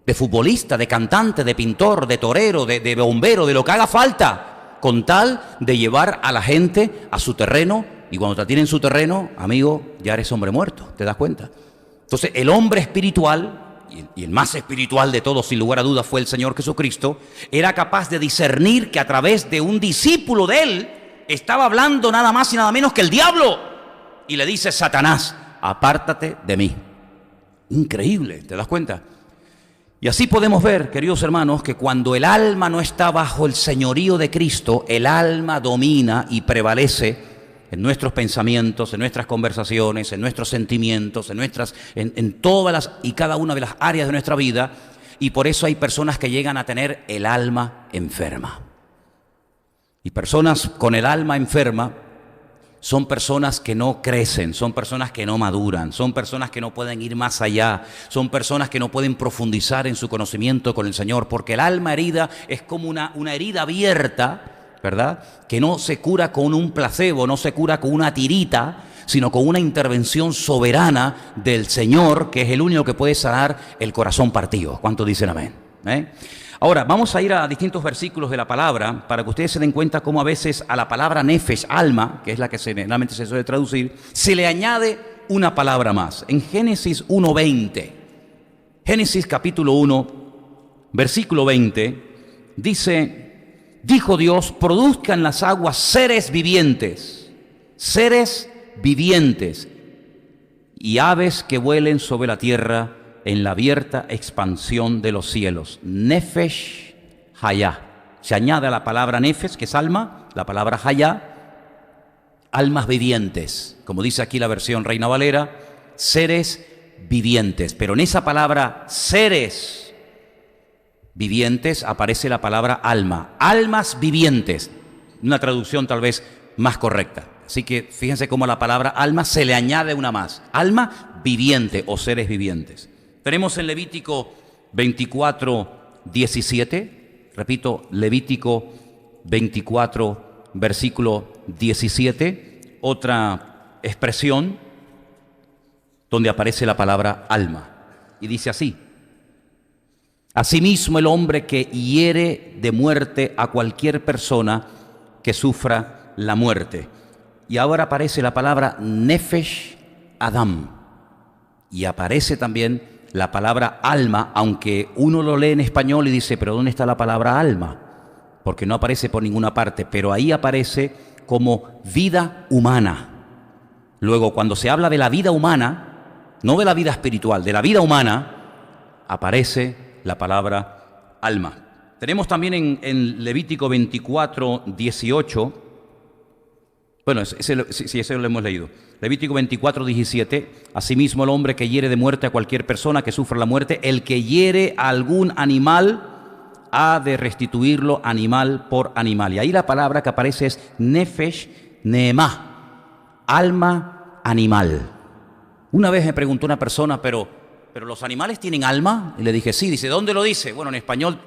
de futbolista, de cantante, de pintor, de torero, de bombero, de lo que haga falta, con tal de llevar a la gente a su terreno. Y cuando te tienen en su terreno, amigo, ya eres hombre muerto, ¿te das cuenta? Entonces el hombre espiritual, y el más espiritual de todos sin lugar a dudas fue el Señor Jesucristo, era capaz de discernir que a través de un discípulo de él estaba hablando nada más y nada menos que el diablo. Y le dice, Satanás, apártate de mí. Increíble, ¿te das cuenta? Y así podemos ver, queridos hermanos, que cuando el alma no está bajo el señorío de Cristo, el alma domina y prevalece en nuestros pensamientos, en nuestras conversaciones, en nuestros sentimientos, en todas las y cada una de las áreas de nuestra vida, y por eso hay personas que llegan a tener el alma enferma. Y personas con el alma enferma son personas que no crecen, son personas que no maduran, son personas que no pueden ir más allá, son personas que no pueden profundizar en su conocimiento con el Señor, porque el alma herida es como una herida abierta, ¿verdad? Que no se cura con un placebo, no se cura con una tirita, sino con una intervención soberana del Señor, que es el único que puede sanar el corazón partido. ¿Cuántos dicen amén? Ahora, vamos a ir a distintos versículos de la palabra para que ustedes se den cuenta cómo a veces a la palabra nefesh, alma, que es la que generalmente se suele traducir, se le añade una palabra más. En Génesis 1:20, Génesis capítulo 1, versículo 20, dice, dijo Dios, produzcan las aguas seres vivientes, y aves que vuelen sobre la tierra en la abierta expansión de los cielos. Nefesh Hayá. Se añade a la palabra nefesh, que es alma, la palabra Hayá, almas vivientes. Como dice aquí la versión Reina Valera, seres vivientes. Pero en esa palabra seres vivientes aparece la palabra alma. Almas vivientes. Una traducción tal vez más correcta. Así que fíjense cómo a la palabra alma se le añade una más. Alma viviente o seres vivientes. Tenemos en Levítico 24:17, repito, Levítico 24, versículo 17, otra expresión donde aparece la palabra alma. Y dice así, asimismo el hombre que hiere de muerte a cualquier persona que sufra la muerte. Y ahora aparece la palabra Nefesh Adam. Y aparece también la palabra alma, aunque uno lo lee en español y dice, pero ¿dónde está la palabra alma? Porque no aparece por ninguna parte, pero ahí aparece como vida humana. Luego, cuando se habla de la vida humana, no de la vida espiritual, de la vida humana, aparece la palabra alma. Tenemos también en Levítico 24:18, Bueno, ese lo hemos leído. Levítico 24, 17. Asimismo, el hombre que hiere de muerte a cualquier persona que sufra la muerte, el que hiere a algún animal, ha de restituirlo animal por animal. Y ahí la palabra que aparece es nefesh nehemah, alma animal. Una vez me preguntó una persona, ¿pero los animales tienen alma? Y le dije, sí. Dice, ¿dónde lo dice? Bueno, en español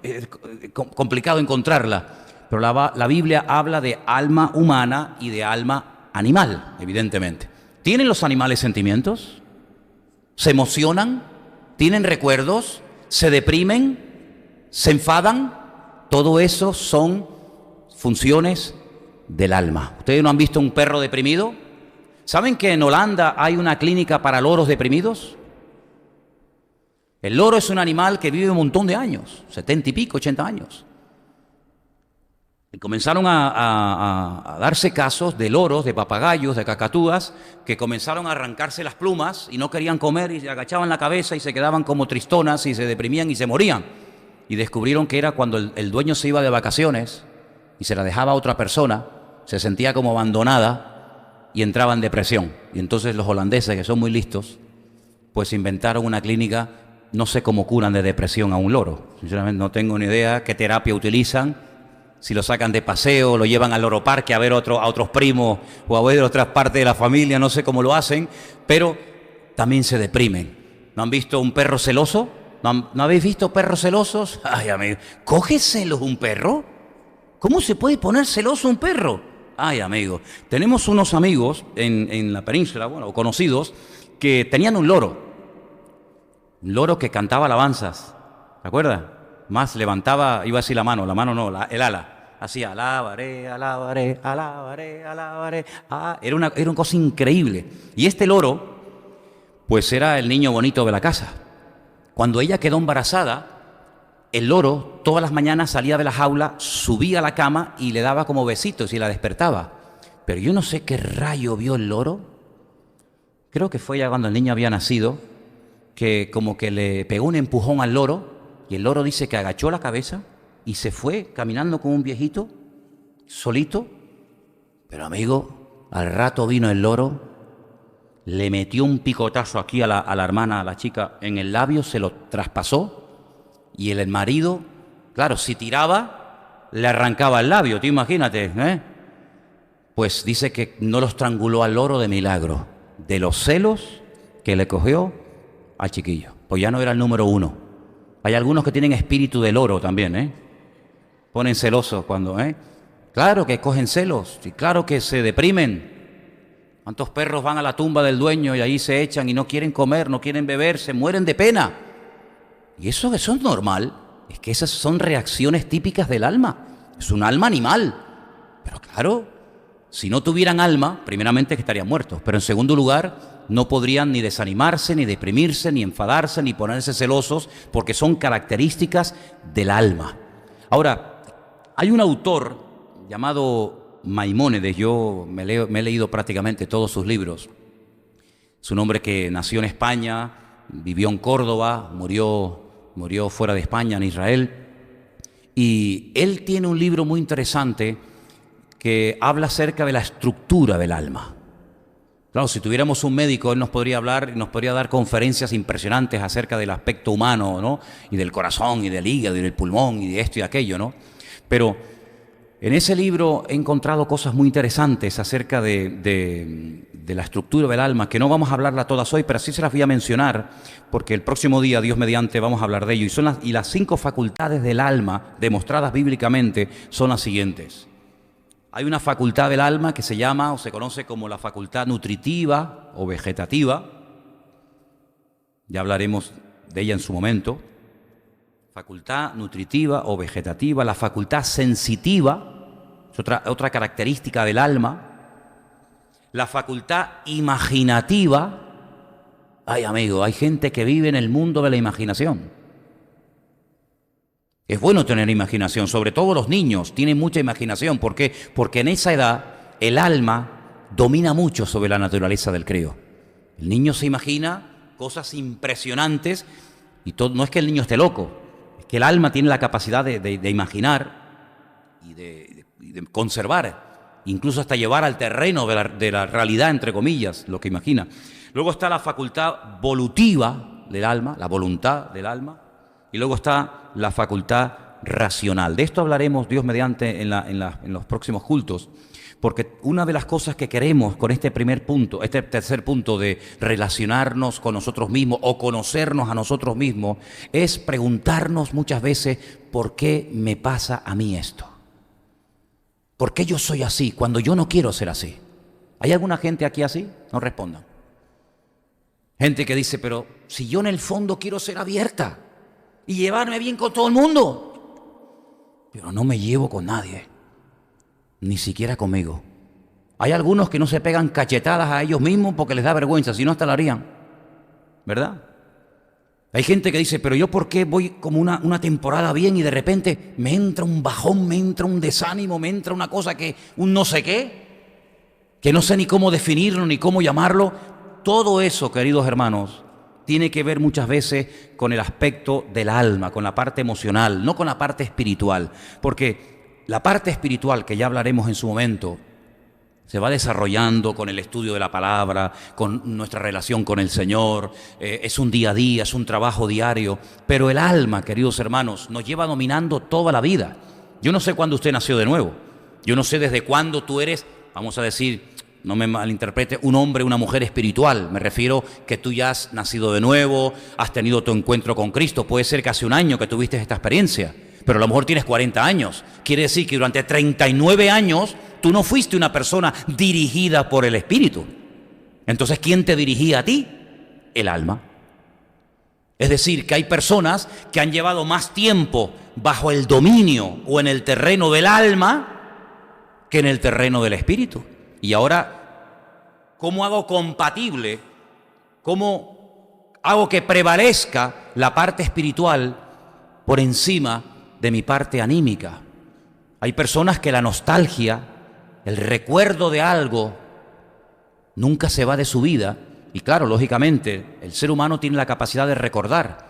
es complicado encontrarla. Pero la Biblia habla de alma humana y de alma animal, evidentemente. ¿Tienen los animales sentimientos? ¿Se emocionan? ¿Tienen recuerdos? ¿Se deprimen? ¿Se enfadan? Todo eso son funciones del alma. ¿Ustedes no han visto un perro deprimido? ¿Saben que en Holanda hay una clínica para loros deprimidos? El loro es un animal que vive un montón de años, 70 y pico, 80 años. Y comenzaron a darse casos de loros, de papagayos, de cacatúas, que comenzaron a arrancarse las plumas y no querían comer y se agachaban la cabeza y se quedaban como tristonas y se deprimían y se morían. Y descubrieron que era cuando el dueño se iba de vacaciones y se la dejaba a otra persona, se sentía como abandonada y entraba en depresión. Y entonces los holandeses, que son muy listos, pues inventaron una clínica. No sé cómo curan de depresión a un loro. Sinceramente no tengo ni idea qué terapia utilizan. Si lo sacan de paseo, lo llevan al loro parque a ver a otros primos o a ver otras partes de la familia, no sé cómo lo hacen, pero también se deprimen. ¿No han visto un perro celoso? ¿No habéis visto perros celosos? Ay, amigo, ¿coge celos un perro? ¿Cómo se puede poner celoso un perro? Ay, amigo, tenemos unos amigos en la península, bueno, conocidos, que tenían un loro que cantaba alabanzas, ¿te acuerdas? Más levantaba, iba a decir la mano no, el ala. Hacía alabaré, alabaré, alabaré, alabaré. Era una cosa increíble. Y este loro, pues era el niño bonito de la casa. Cuando ella quedó embarazada, el loro todas las mañanas salía de la jaula, subía a la cama y le daba como besitos y la despertaba. Pero yo no sé qué rayo vio el loro. Creo que fue ya cuando el niño había nacido, que como que le pegó un empujón al loro. Y el loro dice que agachó la cabeza y se fue caminando como un viejito, solito. Pero amigo, al rato vino el loro, le metió un picotazo aquí a la hermana, a la chica, en el labio, se lo traspasó. Y el marido, claro, si tiraba, le arrancaba el labio, tú imagínate, ¿eh? Pues dice que no lo estranguló al loro de milagro, de los celos que le cogió al chiquillo. Pues ya no era el número uno. Hay algunos que tienen espíritu de loro también, ¿eh? Ponen celosos cuando, ¿eh? Claro que cogen celos, y claro que se deprimen. ¿Cuántos perros van a la tumba del dueño y ahí se echan y no quieren comer, no quieren beber, se mueren de pena? Y eso es normal, es que esas son reacciones típicas del alma. Es un alma animal. Pero claro, si no tuvieran alma, primeramente que estarían muertos, pero en segundo lugar, no podrían ni desanimarse, ni deprimirse, ni enfadarse, ni ponerse celosos, porque son características del alma. Ahora, hay un autor llamado Maimónides, yo me he leído prácticamente todos sus libros. Es un hombre que nació en España, vivió en Córdoba, murió fuera de España, en Israel, y él tiene un libro muy interesante que habla acerca de la estructura del alma. Claro, si tuviéramos un médico, él nos podría hablar, nos podría dar conferencias impresionantes acerca del aspecto humano, ¿no? Y del corazón, y del hígado, y del pulmón, y de esto y aquello, ¿no? Pero en ese libro he encontrado cosas muy interesantes acerca de la estructura del alma, que no vamos a hablarla todas hoy, pero sí se las voy a mencionar, porque el próximo día, Dios mediante, vamos a hablar de ello. Y las 5 facultades del alma, demostradas bíblicamente, son las siguientes. Hay una facultad del alma que se llama o se conoce como la facultad nutritiva o vegetativa. Ya hablaremos de ella en su momento. Facultad nutritiva o vegetativa. La facultad sensitiva es otra característica del alma. La facultad imaginativa. Ay, amigo, hay gente que vive en el mundo de la imaginación. Es bueno tener imaginación, sobre todo los niños tienen mucha imaginación. ¿Por qué? Porque en esa edad el alma domina mucho sobre la naturaleza del crío. El niño se imagina cosas impresionantes y no es que el niño esté loco, es que el alma tiene la capacidad de imaginar y de conservar incluso hasta llevar al terreno de la realidad, entre comillas, lo que imagina. Luego está la facultad volutiva del alma, la voluntad del alma, y luego está la facultad racional. De esto hablaremos, Dios mediante, en los próximos cultos, porque una de las cosas que queremos con este primer punto, este tercer punto de relacionarnos con nosotros mismos o conocernos a nosotros mismos, es preguntarnos muchas veces, ¿por qué me pasa a mí esto? ¿Por qué yo soy así cuando yo no quiero ser así? ¿Hay alguna gente aquí así? No respondan. Gente que dice, pero si yo en el fondo quiero ser abierta y llevarme bien con todo el mundo, pero no me llevo con nadie, ni siquiera conmigo. Hay algunos que no se pegan cachetadas a ellos mismos porque les da vergüenza, si no hasta la harían, ¿verdad? Hay gente que dice, pero yo por qué voy como una temporada bien y de repente me entra un bajón, me entra un desánimo, me entra una cosa que, un no sé qué, que no sé ni cómo definirlo ni cómo llamarlo. Todo eso, queridos hermanos, tiene que ver muchas veces con el aspecto del alma, con la parte emocional, no con la parte espiritual, porque la parte espiritual, que ya hablaremos en su momento, se va desarrollando con el estudio de la palabra, con nuestra relación con el Señor, es un día a día, es un trabajo diario, pero el alma, queridos hermanos, nos lleva dominando toda la vida. Yo no sé cuándo usted nació de nuevo, yo no sé desde cuándo tú eres, vamos a decir, no me malinterprete, un hombre, una mujer espiritual. Me refiero que tú ya has nacido de nuevo, has tenido tu encuentro con Cristo. Puede ser que hace un año que tuviste esta experiencia, pero a lo mejor tienes 40 años. Quiere decir que durante 39 años tú no fuiste una persona dirigida por el Espíritu. Entonces, ¿quién te dirigía a ti? El alma. Es decir, que hay personas que han llevado más tiempo bajo el dominio o en el terreno del alma que en el terreno del Espíritu. Y ahora, ¿cómo hago compatible? ¿Cómo hago que prevalezca la parte espiritual por encima de mi parte anímica? Hay personas que la nostalgia, el recuerdo de algo, nunca se va de su vida. Y claro, lógicamente, el ser humano tiene la capacidad de recordar,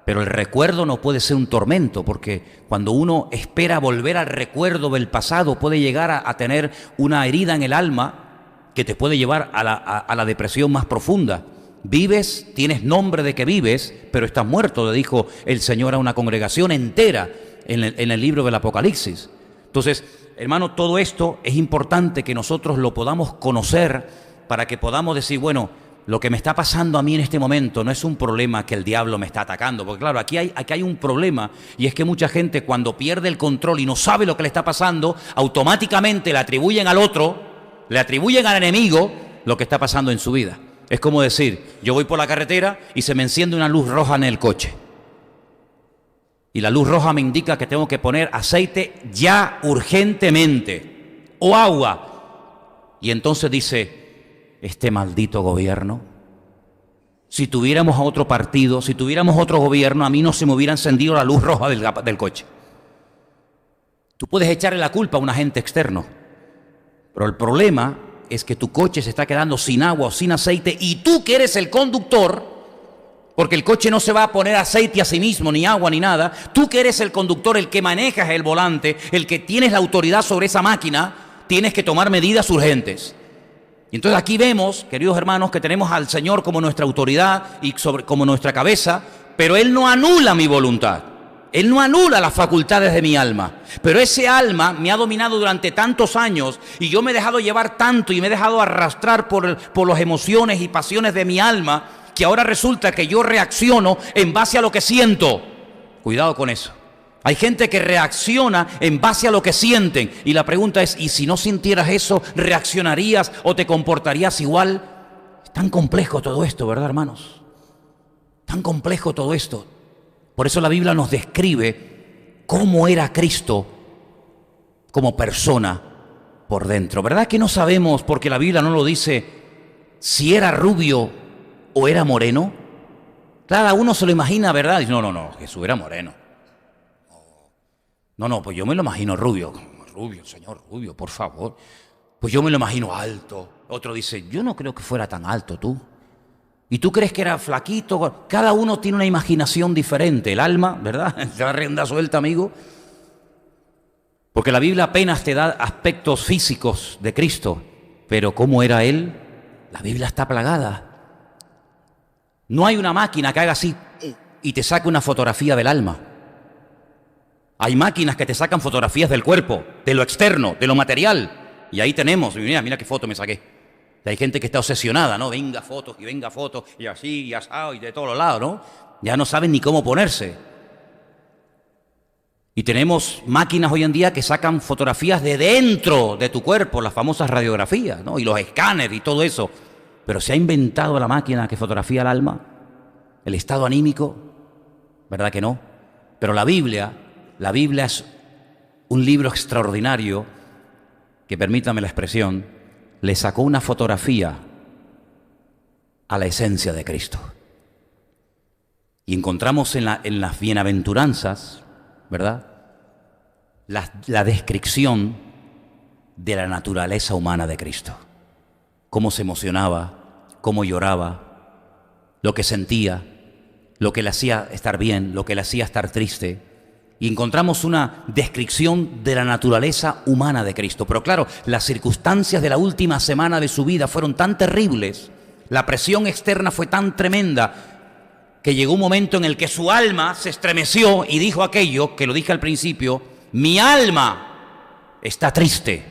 pero el recuerdo no puede ser un tormento, porque cuando uno espera volver al recuerdo del pasado, puede llegar a tener una herida en el alma que te puede llevar a la depresión más profunda. Vives, tienes nombre de que vives, pero estás muerto, le dijo el Señor a una congregación entera en el libro del Apocalipsis. Entonces, hermano, todo esto es importante que nosotros lo podamos conocer para que podamos decir, bueno, lo que me está pasando a mí en este momento no es un problema que el diablo me está atacando, porque claro, aquí hay un problema, y es que mucha gente cuando pierde el control y no sabe lo que le está pasando, automáticamente le atribuyen al otro, le atribuyen al enemigo lo que está pasando en su vida. Es como decir, yo voy por la carretera y se me enciende una luz roja en el coche. Y la luz roja me indica que tengo que poner aceite ya urgentemente, o agua. Y entonces dice, este maldito gobierno, si tuviéramos a otro partido, si tuviéramos otro gobierno, a mí no se me hubiera encendido la luz roja del coche. Tú puedes echarle la culpa a un agente externo, pero el problema es que tu coche se está quedando sin agua o sin aceite, y tú que eres el conductor, porque el coche no se va a poner aceite a sí mismo, ni agua, ni nada, tú que eres el conductor, el que manejas el volante, el que tienes la autoridad sobre esa máquina, tienes que tomar medidas urgentes. Y entonces aquí vemos, queridos hermanos, que tenemos al Señor como nuestra autoridad y como nuestra cabeza, pero Él no anula mi voluntad. Él no anula las facultades de mi alma. Pero ese alma me ha dominado durante tantos años y yo me he dejado llevar tanto y me he dejado arrastrar por las emociones y pasiones de mi alma, que ahora resulta que yo reacciono en base a lo que siento. Cuidado con eso. Hay gente que reacciona en base a lo que sienten. Y la pregunta es, ¿y si no sintieras eso, reaccionarías o te comportarías igual? Es tan complejo todo esto, ¿verdad, hermanos? Tan complejo todo esto. Por eso la Biblia nos describe cómo era Cristo como persona por dentro. ¿Verdad que no sabemos, porque la Biblia no lo dice, si era rubio o era moreno? Cada uno se lo imagina, ¿verdad? Dice, no, Jesús era moreno. No, pues yo me lo imagino rubio. Rubio, señor, rubio, por favor. Pues yo me lo imagino alto. Otro dice, yo no creo que fuera tan alto tú. ¿Y tú crees que era flaquito? Cada uno tiene una imaginación diferente. El alma, ¿verdad? Se va rienda suelta, amigo. Porque la Biblia apenas te da aspectos físicos de Cristo, pero ¿cómo era Él? La Biblia está plagada. No hay una máquina que haga así y te saque una fotografía del alma. Hay máquinas que te sacan fotografías del cuerpo, de lo externo, de lo material. Y ahí tenemos, mira qué foto me saqué. Y hay gente que está obsesionada, ¿no? Venga fotos, y así, y asado, y de todos los lados, ¿no? Ya no saben ni cómo ponerse. Y tenemos máquinas hoy en día que sacan fotografías de dentro de tu cuerpo, las famosas radiografías, ¿no? Y los escáneres y todo eso. Pero se ha inventado la máquina que fotografía el alma, el estado anímico, ¿verdad que no? Pero la Biblia es un libro extraordinario que, permítame la expresión, le sacó una fotografía a la esencia de Cristo. Y encontramos en las bienaventuranzas, ¿verdad?, la descripción de la naturaleza humana de Cristo. Cómo se emocionaba, cómo lloraba, lo que sentía, lo que le hacía estar bien, lo que le hacía estar triste. Y encontramos una descripción de la naturaleza humana de Cristo. Pero claro, las circunstancias de la última semana de su vida fueron tan terribles, la presión externa fue tan tremenda, que llegó un momento en el que su alma se estremeció y dijo aquello que lo dije al principio: mi alma está triste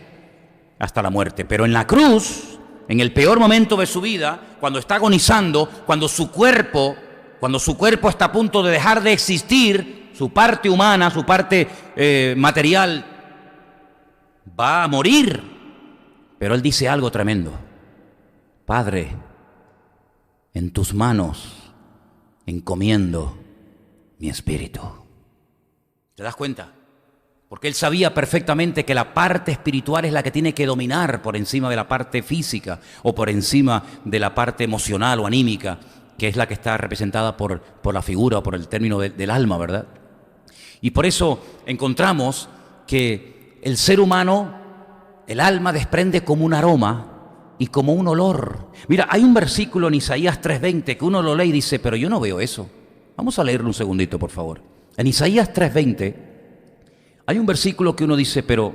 hasta la muerte. Pero en la cruz, en el peor momento de su vida, cuando está agonizando, cuando su cuerpo está a punto de dejar de existir, su parte humana, su parte material va a morir. Pero él dice algo tremendo: Padre, en tus manos encomiendo mi espíritu. ¿Te das cuenta? Porque él sabía perfectamente que la parte espiritual es la que tiene que dominar por encima de la parte física o por encima de la parte emocional o anímica, que es la que está representada por la figura o por el término del alma, ¿verdad? Y por eso encontramos que el ser humano, el alma, desprende como un aroma y como un olor. Mira, hay un versículo en Isaías 3:20 que uno lo lee y dice: pero yo no veo eso. Vamos a leerlo un segundito, por favor. En Isaías 3:20 hay un versículo que uno dice: pero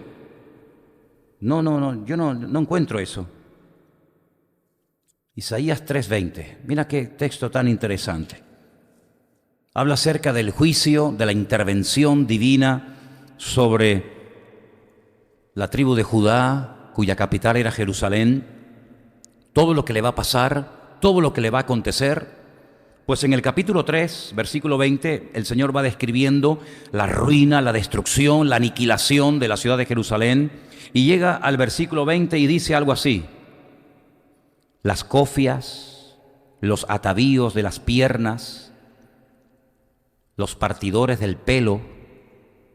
yo no encuentro eso. Isaías 3:20, mira qué texto tan interesante. Habla acerca del juicio, de la intervención divina sobre la tribu de Judá, cuya capital era Jerusalén. Todo lo que le va a pasar, todo lo que le va a acontecer. Pues en el capítulo 3, versículo 20, el Señor va describiendo la ruina, la destrucción, la aniquilación de la ciudad de Jerusalén. Y llega al versículo 20 y dice algo así: las cofias, los atavíos de las piernas, los partidores del pelo,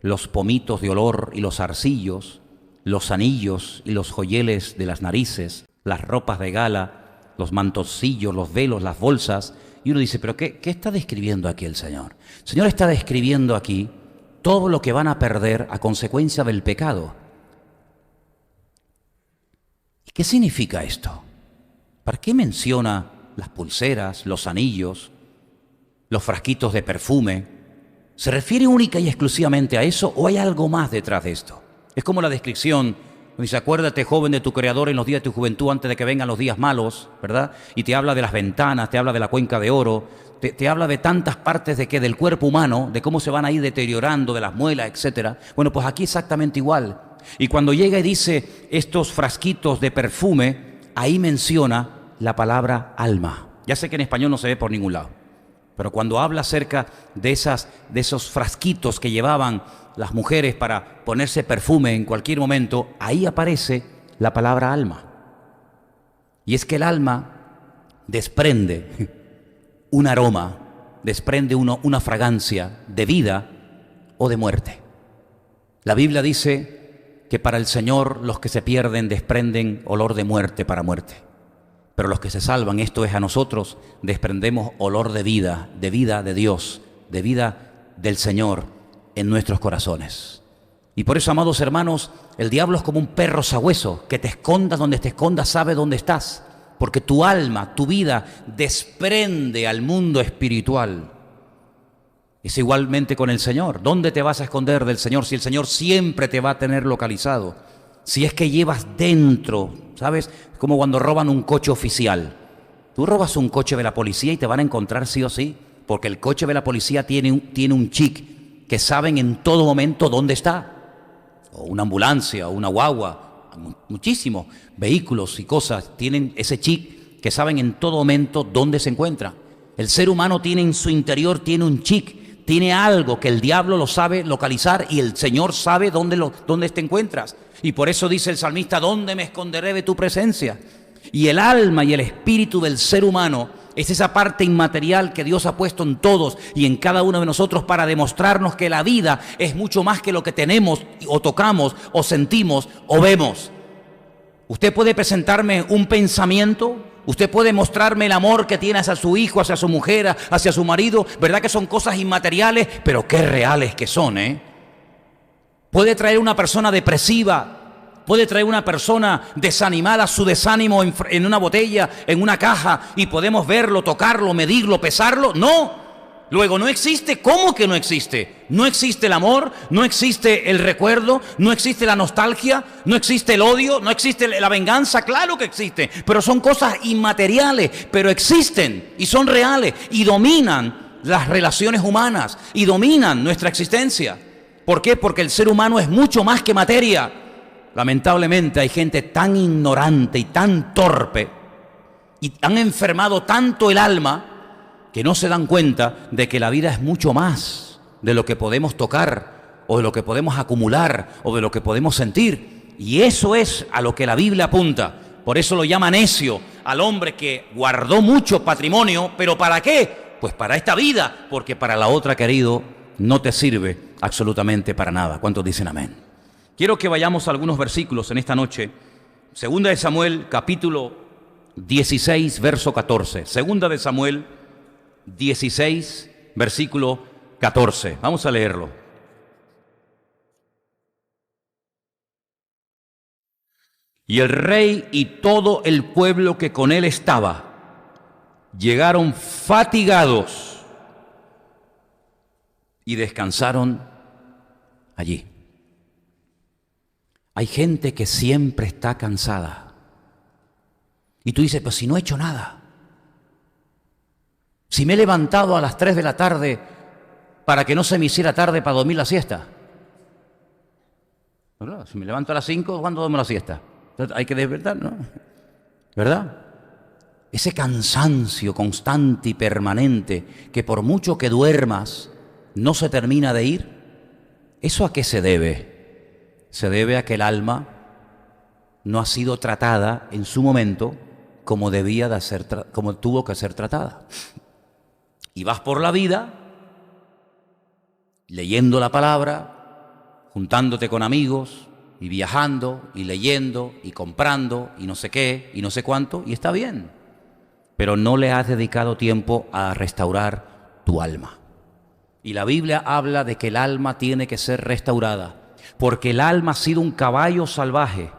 los pomitos de olor y los zarcillos, los anillos y los joyeles de las narices, las ropas de gala, los mantoncillos, los velos, las bolsas. Y uno dice: ¿pero qué está describiendo aquí el Señor? El Señor está describiendo aquí todo lo que van a perder a consecuencia del pecado. ¿Y qué significa esto? ¿Para qué menciona las pulseras, los anillos, los frasquitos de perfume? ¿Se refiere única y exclusivamente a eso o hay algo más detrás de esto? Es como la descripción: dice, acuérdate, joven, de tu Creador en los días de tu juventud, antes de que vengan los días malos, ¿verdad? Y te habla de las ventanas, te habla de la cuenca de oro, te habla de tantas partes del cuerpo humano, de cómo se van a ir deteriorando, de las muelas, etcétera. Bueno, pues aquí exactamente igual. Y cuando llega y dice estos frasquitos de perfume, ahí menciona la palabra alma. Ya sé que en español no se ve por ningún lado, pero cuando habla acerca de esos frasquitos que llevaban las mujeres para ponerse perfume en cualquier momento, ahí aparece la palabra alma. Y es que el alma desprende un aroma, desprende una fragancia de vida o de muerte. La Biblia dice que para el Señor los que se pierden desprenden olor de muerte para muerte. Pero los que se salvan, esto es a nosotros, desprendemos olor de vida de Dios, de vida del Señor en nuestros corazones. Y por eso, amados hermanos, el diablo es como un perro sabueso, que te escondas donde te escondas, sabe dónde estás, porque tu alma, tu vida, desprende al mundo espiritual. Es igualmente con el Señor. ¿Dónde te vas a esconder del Señor si el Señor siempre te va a tener localizado? Si es que llevas dentro, ¿sabes? Es como cuando roban un coche oficial. Tú robas un coche de la policía y te van a encontrar sí o sí, porque el coche de la policía tiene un chip que saben en todo momento dónde está. O una ambulancia, o una guagua, muchísimos vehículos y cosas tienen ese chip que saben en todo momento dónde se encuentra. El ser humano tiene en su interior, tiene un chip, tiene algo que el diablo lo sabe localizar y el Señor sabe dónde te encuentras. Y por eso dice el salmista, ¿dónde me esconderé de tu presencia? Y el alma y el espíritu del ser humano es esa parte inmaterial que Dios ha puesto en todos y en cada uno de nosotros para demostrarnos que la vida es mucho más que lo que tenemos o tocamos o sentimos o vemos. Usted puede presentarme un pensamiento, usted puede mostrarme el amor que tiene hacia su hijo, hacia su mujer, hacia su marido, verdad que son cosas inmateriales, pero qué reales que son, ¿eh? Puede traer una persona depresiva, puede traer una persona desanimada, su desánimo en una botella, en una caja, y podemos verlo, tocarlo, medirlo, pesarlo. No. Luego no existe. ¿Cómo que no existe? No existe el amor, no existe el recuerdo, no existe la nostalgia, no existe el odio, no existe la venganza. Claro que existe, pero son cosas inmateriales, pero existen y son reales y dominan las relaciones humanas y dominan nuestra existencia. ¿Por qué? Porque el ser humano es mucho más que materia. Lamentablemente hay gente tan ignorante y tan torpe y han enfermado tanto el alma que no se dan cuenta de que la vida es mucho más de lo que podemos tocar o de lo que podemos acumular o de lo que podemos sentir. Y eso es a lo que la Biblia apunta. Por eso lo llama necio al hombre que guardó mucho patrimonio, ¿pero para qué? Pues para esta vida, porque para la otra, querido, no te sirve absolutamente para nada. ¿Cuántos dicen amén? Quiero que vayamos a algunos versículos en esta noche. Segunda de Samuel, capítulo 16, verso 14. Segunda de Samuel 16, versículo 14. Vamos a leerlo. Y el rey y todo el pueblo que con él estaba llegaron fatigados y descansaron allí. Hay gente que siempre está cansada. Y tú dices, pues si no he hecho nada. Si me he levantado a las 3 de la tarde para que no se me hiciera tarde para dormir la siesta. ¿Verdad? Si me levanto a las 5, ¿cuándo duermo la siesta? Entonces, hay que despertar, ¿no? ¿Verdad? Ese cansancio constante y permanente que por mucho que duermas no se termina de ir. ¿Eso a qué se debe? Se debe a que el alma no ha sido tratada en su momento como debía de ser, como tuvo que ser tratada. Y vas por la vida leyendo la palabra, juntándote con amigos y viajando y leyendo y comprando y no sé qué y no sé cuánto, y está bien, pero no le has dedicado tiempo a restaurar tu alma. Y la Biblia habla de que el alma tiene que ser restaurada, porque el alma ha sido un caballo salvaje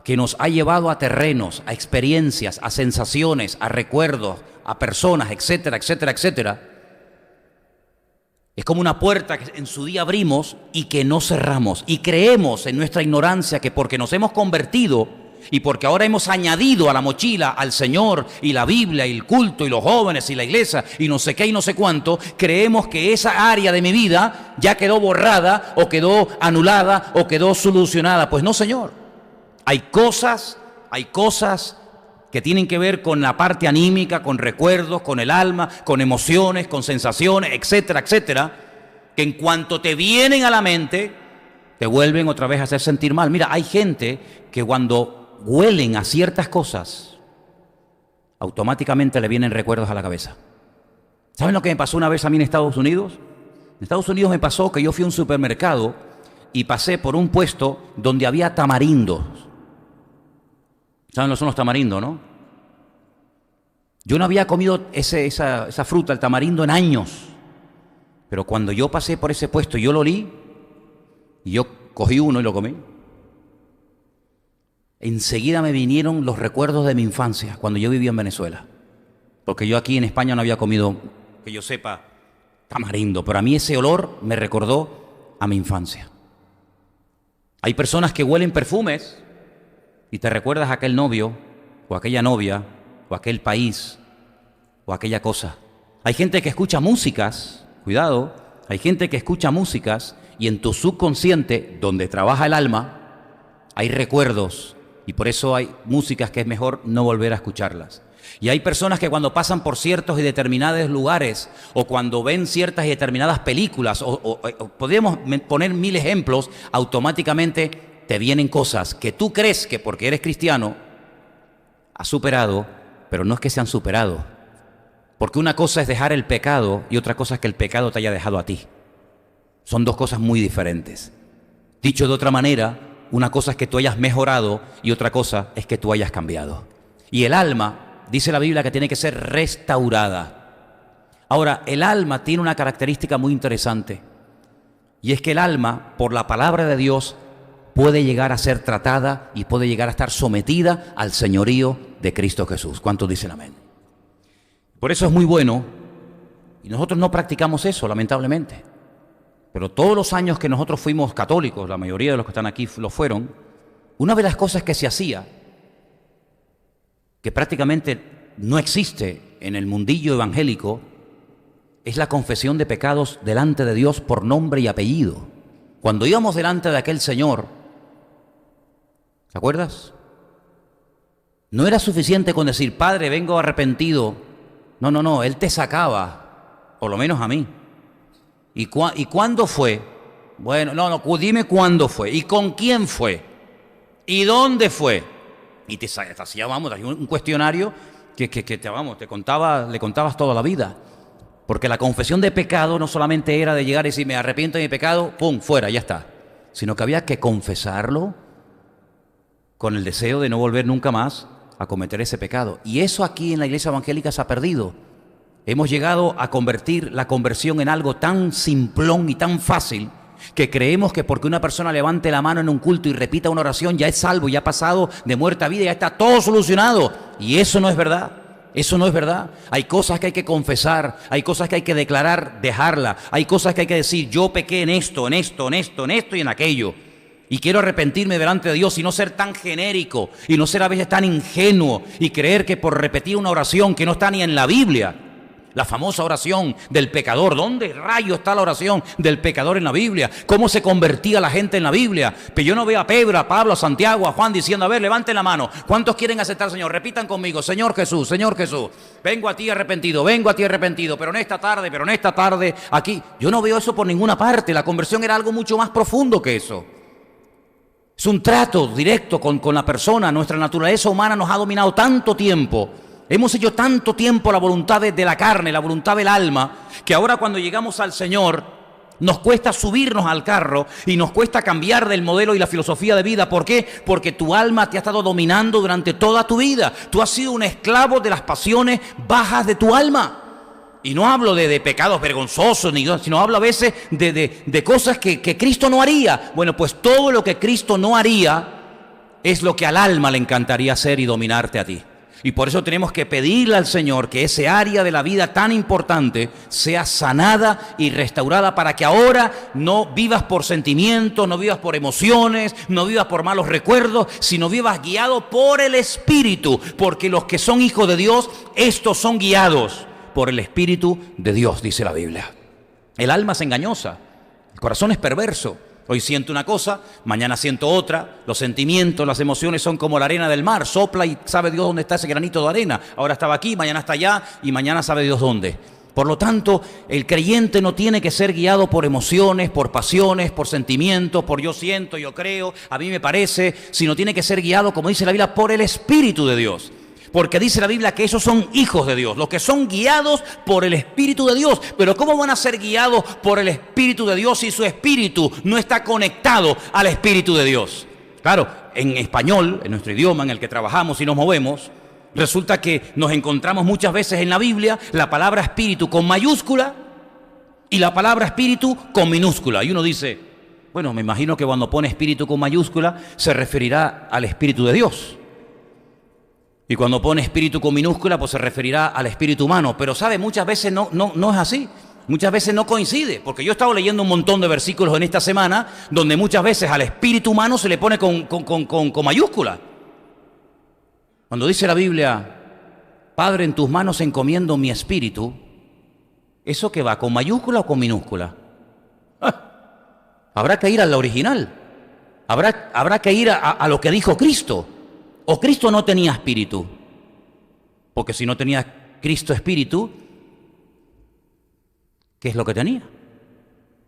que nos ha llevado a terrenos, a experiencias, a sensaciones, a recuerdos, a personas, etcétera, etcétera, etcétera. Es como una puerta que en su día abrimos y que no cerramos. Y creemos en nuestra ignorancia que porque nos hemos convertido y porque ahora hemos añadido a la mochila al Señor y la Biblia y el culto y los jóvenes y la iglesia y no sé qué y no sé cuánto, creemos que esa área de mi vida ya quedó borrada o quedó anulada o quedó solucionada. Pues no, Señor. Hay cosas que tienen que ver con la parte anímica, con recuerdos, con el alma, con emociones, con sensaciones, etcétera, etcétera, que en cuanto te vienen a la mente, te vuelven otra vez a hacer sentir mal. Mira, hay gente que cuando huelen a ciertas cosas, automáticamente le vienen recuerdos a la cabeza. ¿Saben lo que me pasó una vez a mí en Estados Unidos? En Estados Unidos me pasó que yo fui a un supermercado y pasé por un puesto donde había tamarindos. ¿Saben lo que son los tamarindos, no? Yo no había comido esa fruta, el tamarindo, en años. Pero cuando yo pasé por ese puesto, yo lo olí y yo cogí uno y lo comí. Enseguida me vinieron los recuerdos de mi infancia, cuando yo vivía en Venezuela. Porque yo aquí en España no había comido, que yo sepa, tamarindo, pero a mí ese olor me recordó a mi infancia. Hay personas que huelen perfumes y te recuerdas a aquel novio, o aquella novia, o aquel país, o aquella cosa. Hay gente que escucha músicas, cuidado, hay gente que escucha músicas y en tu subconsciente, donde trabaja el alma, hay recuerdos y por eso hay músicas que es mejor no volver a escucharlas. Y hay personas que cuando pasan por ciertos y determinados lugares o cuando ven ciertas y determinadas películas o podríamos poner 1000 ejemplos, automáticamente te vienen cosas que tú crees que porque eres cristiano has superado, pero no es que se han superado. Porque una cosa es dejar el pecado y otra cosa es que el pecado te haya dejado a ti. Son dos cosas muy diferentes. Dicho de otra manera, una cosa es que tú hayas mejorado y otra cosa es que tú hayas cambiado. Y el alma, dice la Biblia, que tiene que ser restaurada. Ahora, el alma tiene una característica muy interesante. Y es que el alma, por la palabra de Dios, puede llegar a ser tratada y puede llegar a estar sometida al señorío de Cristo Jesús. ¿Cuántos dicen amén? Por eso es muy bueno, y nosotros no practicamos eso, lamentablemente. Pero todos los años que nosotros fuimos católicos, la mayoría de los que están aquí lo fueron, una de las cosas que se hacía, que prácticamente no existe en el mundillo evangélico, es la confesión de pecados delante de Dios por nombre y apellido. Cuando íbamos delante de aquel Señor, ¿te acuerdas? No era suficiente con decir, Padre, vengo arrepentido. No, Él te sacaba, por lo menos a mí. ¿Y cuándo fue? Bueno, dime cuándo fue. ¿Y con quién fue? ¿Y dónde fue? Y te hacía, un cuestionario que le contabas toda la vida. Porque la confesión de pecado no solamente era de llegar y decir, me arrepiento de mi pecado, pum, fuera, ya está. Sino que había que confesarlo con el deseo de no volver nunca más a cometer ese pecado. Y eso aquí en la iglesia evangélica se ha perdido. Hemos llegado a convertir la conversión en algo tan simplón y tan fácil que creemos que porque una persona levante la mano en un culto y repita una oración ya es salvo, ya ha pasado de muerte a vida, ya está todo solucionado. Y eso no es verdad. Eso no es verdad. Hay cosas que hay que confesar, hay cosas que hay que declarar, dejarla. Hay cosas que hay que decir, yo pequé en esto, en esto, en esto, en esto y en aquello. Y quiero arrepentirme delante de Dios y no ser tan genérico y no ser a veces tan ingenuo y creer que por repetir una oración que no está ni en la Biblia, la famosa oración del pecador. ¿Dónde rayo está la oración del pecador en la Biblia? ¿Cómo se convertía la gente en la Biblia? Pero yo no veo a Pedro, a Pablo, a Santiago, a Juan diciendo, a ver, levanten la mano. ¿Cuántos quieren aceptar al Señor? Repitan conmigo, Señor Jesús, vengo a ti arrepentido, pero en esta tarde, aquí. Yo no veo eso por ninguna parte. La conversión era algo mucho más profundo que eso. Es un trato directo con la persona. Nuestra naturaleza humana nos ha dominado tanto tiempo. Hemos hecho tanto tiempo la voluntad de la carne, la voluntad del alma, que ahora cuando llegamos al Señor nos cuesta subirnos al carro y nos cuesta cambiar del modelo y la filosofía de vida. ¿Por qué? Porque tu alma te ha estado dominando durante toda tu vida. Tú has sido un esclavo de las pasiones bajas de tu alma. Y no hablo de pecados vergonzosos, sino hablo a veces de cosas que Cristo no haría. Bueno, pues todo lo que Cristo no haría es lo que al alma le encantaría hacer y dominarte a ti. Y por eso tenemos que pedirle al Señor que ese área de la vida tan importante sea sanada y restaurada para que ahora no vivas por sentimientos, no vivas por emociones, no vivas por malos recuerdos, sino vivas guiado por el Espíritu. Porque los que son hijos de Dios, estos son guiados por el Espíritu de Dios, dice la Biblia. El alma es engañosa, el corazón es perverso. Hoy siento una cosa, mañana siento otra. Los sentimientos, las emociones son como la arena del mar. Sopla y sabe Dios dónde está ese granito de arena. Ahora estaba aquí, mañana está allá y mañana sabe Dios dónde. Por lo tanto, el creyente no tiene que ser guiado por emociones, por pasiones, por sentimientos, por yo siento, yo creo, a mí me parece, sino tiene que ser guiado, como dice la Biblia, por el Espíritu de Dios. Porque dice la Biblia que esos son hijos de Dios, los que son guiados por el Espíritu de Dios. Pero ¿cómo van a ser guiados por el Espíritu de Dios si su espíritu no está conectado al Espíritu de Dios? Claro, en español, en nuestro idioma en el que trabajamos y nos movemos, resulta que nos encontramos muchas veces en la Biblia la palabra espíritu con mayúscula y la palabra espíritu con minúscula. Y uno dice, bueno, me imagino que cuando pone espíritu con mayúscula se referirá al Espíritu de Dios. Y cuando pone espíritu con minúscula, pues se referirá al espíritu humano. Pero, ¿sabe? Muchas veces no es así. Muchas veces no coincide, porque yo he estado leyendo un montón de versículos en esta semana donde muchas veces al espíritu humano se le pone con mayúscula. Cuando dice la Biblia, Padre, en tus manos encomiendo mi espíritu, ¿eso qué va? ¿Con mayúscula o con minúscula? Habrá que ir a la original. Habrá que ir a lo que dijo Cristo. ¿O Cristo no tenía espíritu? Porque si no tenía Cristo espíritu, ¿qué es lo que tenía?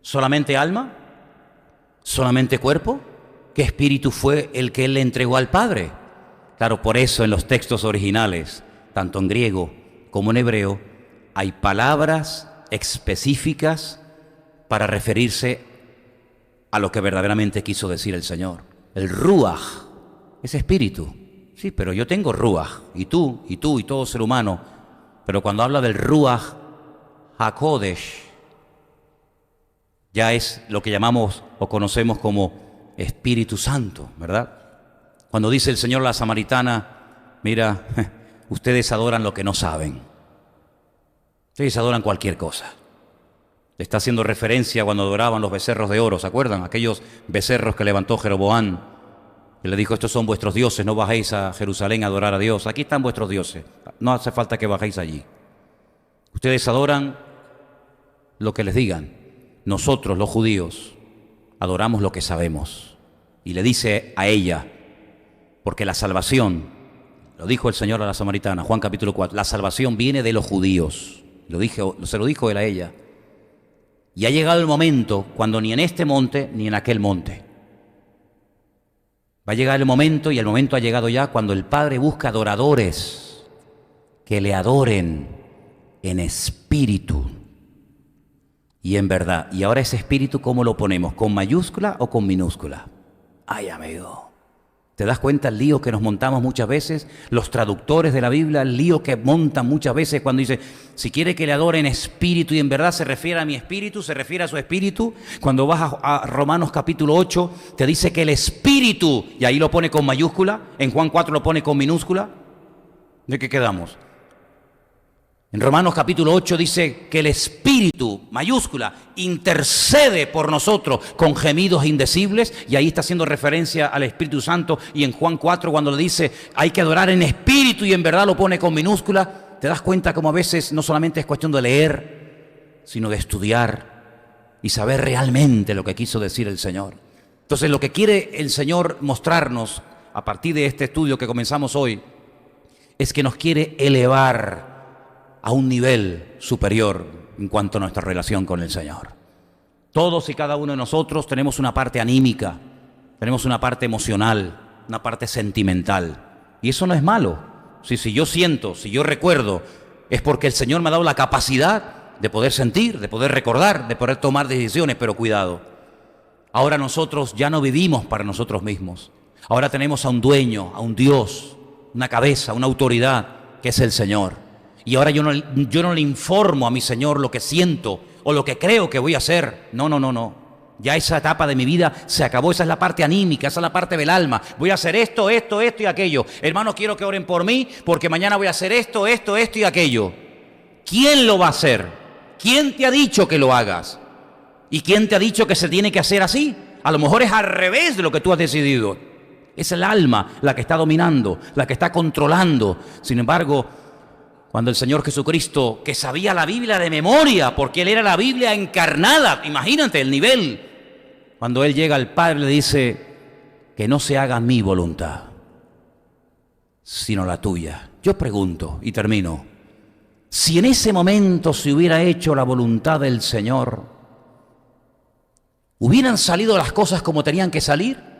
¿Solamente alma? ¿Solamente cuerpo? ¿Qué espíritu fue el que Él le entregó al Padre? Claro, por eso en los textos originales, tanto en griego como en hebreo, hay palabras específicas para referirse a lo que verdaderamente quiso decir el Señor. El ruaj es espíritu. Sí, pero yo tengo ruaj, y tú, y todo ser humano. Pero cuando habla del ruaj hakodesh, ya es lo que llamamos o conocemos como Espíritu Santo, ¿verdad? Cuando dice el Señor a la samaritana, mira, ustedes adoran lo que no saben. Ustedes adoran cualquier cosa. Le está haciendo referencia cuando adoraban los becerros de oro, ¿se acuerdan? Aquellos becerros que levantó Jeroboam, que le dijo, estos son vuestros dioses, no bajéis a Jerusalén a adorar a Dios. Aquí están vuestros dioses, no hace falta que bajéis allí. Ustedes adoran lo que les digan. Nosotros, los judíos, adoramos lo que sabemos. Y le dice a ella, porque la salvación, lo dijo el Señor a la samaritana, Juan capítulo 4, la salvación viene de los judíos. Se lo dijo él a ella. Y ha llegado el momento cuando ni en este monte ni en aquel monte. Va a llegar el momento, y el momento ha llegado ya, cuando el Padre busca adoradores que le adoren en espíritu y en verdad. Y ahora ese espíritu, ¿cómo lo ponemos? ¿Con mayúscula o con minúscula? Ay, amigo, ¿te das cuenta el lío que nos montamos muchas veces? Los traductores de la Biblia, el lío que montan muchas veces cuando dice, si quiere que le adoren en espíritu y en verdad, se refiere a mi espíritu, se refiere a su espíritu. Cuando vas a Romanos capítulo 8, te dice que el espíritu, y ahí lo pone con mayúscula, en Juan 4 lo pone con minúscula. ¿De qué quedamos? En Romanos capítulo 8 dice que el Espíritu, mayúscula, intercede por nosotros con gemidos indecibles, y ahí está haciendo referencia al Espíritu Santo. Y en Juan 4, cuando le dice hay que adorar en espíritu y en verdad, lo pone con minúscula. Te das cuenta como a veces no solamente es cuestión de leer, sino de estudiar y saber realmente lo que quiso decir el Señor. Entonces, lo que quiere el Señor mostrarnos a partir de este estudio que comenzamos hoy es que nos quiere elevar a un nivel superior en cuanto a nuestra relación con el Señor. Todos y cada uno de nosotros tenemos una parte anímica, tenemos una parte emocional, una parte sentimental. Y eso no es malo. Si yo siento, si yo recuerdo, es porque el Señor me ha dado la capacidad de poder sentir, de poder recordar, de poder tomar decisiones. Pero cuidado, ahora nosotros ya no vivimos para nosotros mismos. Ahora tenemos a un dueño, a un Dios, una cabeza, una autoridad, que es el Señor. Y ahora yo no le informo a mi Señor lo que siento o lo que creo que voy a hacer. No. Ya esa etapa de mi vida se acabó. Esa es la parte anímica, esa es la parte del alma. Voy a hacer esto y aquello. Hermano, quiero que oren por mí porque mañana voy a hacer esto y aquello. ¿Quién lo va a hacer? ¿Quién te ha dicho que lo hagas? ¿Y quién te ha dicho que se tiene que hacer así? A lo mejor es al revés de lo que tú has decidido. Es el alma la que está dominando, la que está controlando. Sin embargo, cuando el Señor Jesucristo, que sabía la Biblia de memoria, porque Él era la Biblia encarnada, imagínate el nivel, cuando Él llega al Padre le dice, que no se haga mi voluntad, sino la tuya. Yo pregunto, y termino, si en ese momento se hubiera hecho la voluntad del Señor, ¿hubieran salido las cosas como tenían que salir?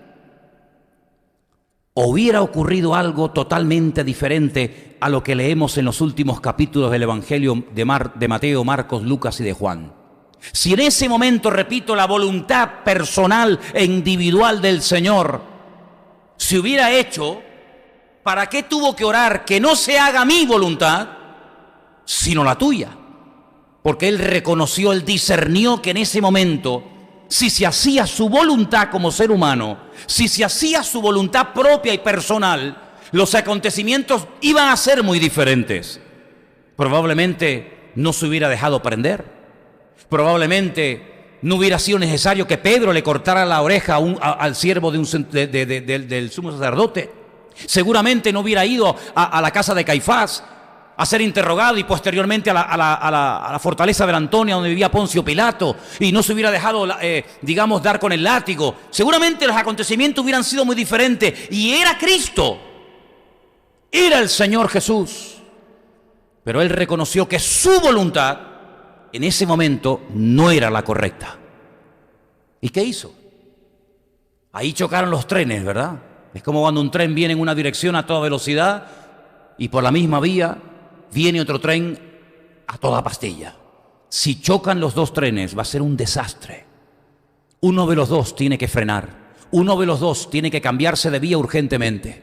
¿O hubiera ocurrido algo totalmente diferente a lo que leemos en los últimos capítulos del Evangelio de Mateo, Marcos, Lucas y de Juan? Si en ese momento, repito, la voluntad personal e individual del Señor se hubiera hecho, ¿para qué tuvo que orar que no se haga mi voluntad, sino la tuya? Porque Él reconoció, Él discernió que en ese momento, si se hacía su voluntad como ser humano, si se hacía su voluntad propia y personal, los acontecimientos iban a ser muy diferentes. Probablemente no se hubiera dejado prender, Probablemente no hubiera sido necesario que Pedro le cortara la oreja al siervo del sumo sacerdote. Seguramente no hubiera ido a la casa de Caifás a ser interrogado y posteriormente a la fortaleza de la Antonia donde vivía Poncio Pilato, y no se hubiera dejado, digamos, dar con el látigo. Seguramente los acontecimientos hubieran sido muy diferentes, y era Cristo, era el Señor Jesús. Pero él reconoció que su voluntad en ese momento no era la correcta. ¿Y qué hizo? Ahí chocaron los trenes, ¿verdad? Es como cuando un tren viene en una dirección a toda velocidad y por la misma vía viene otro tren a toda pastilla. Si chocan los dos trenes va a ser un desastre. Uno de los dos tiene que frenar. Uno de los dos tiene que cambiarse de vía urgentemente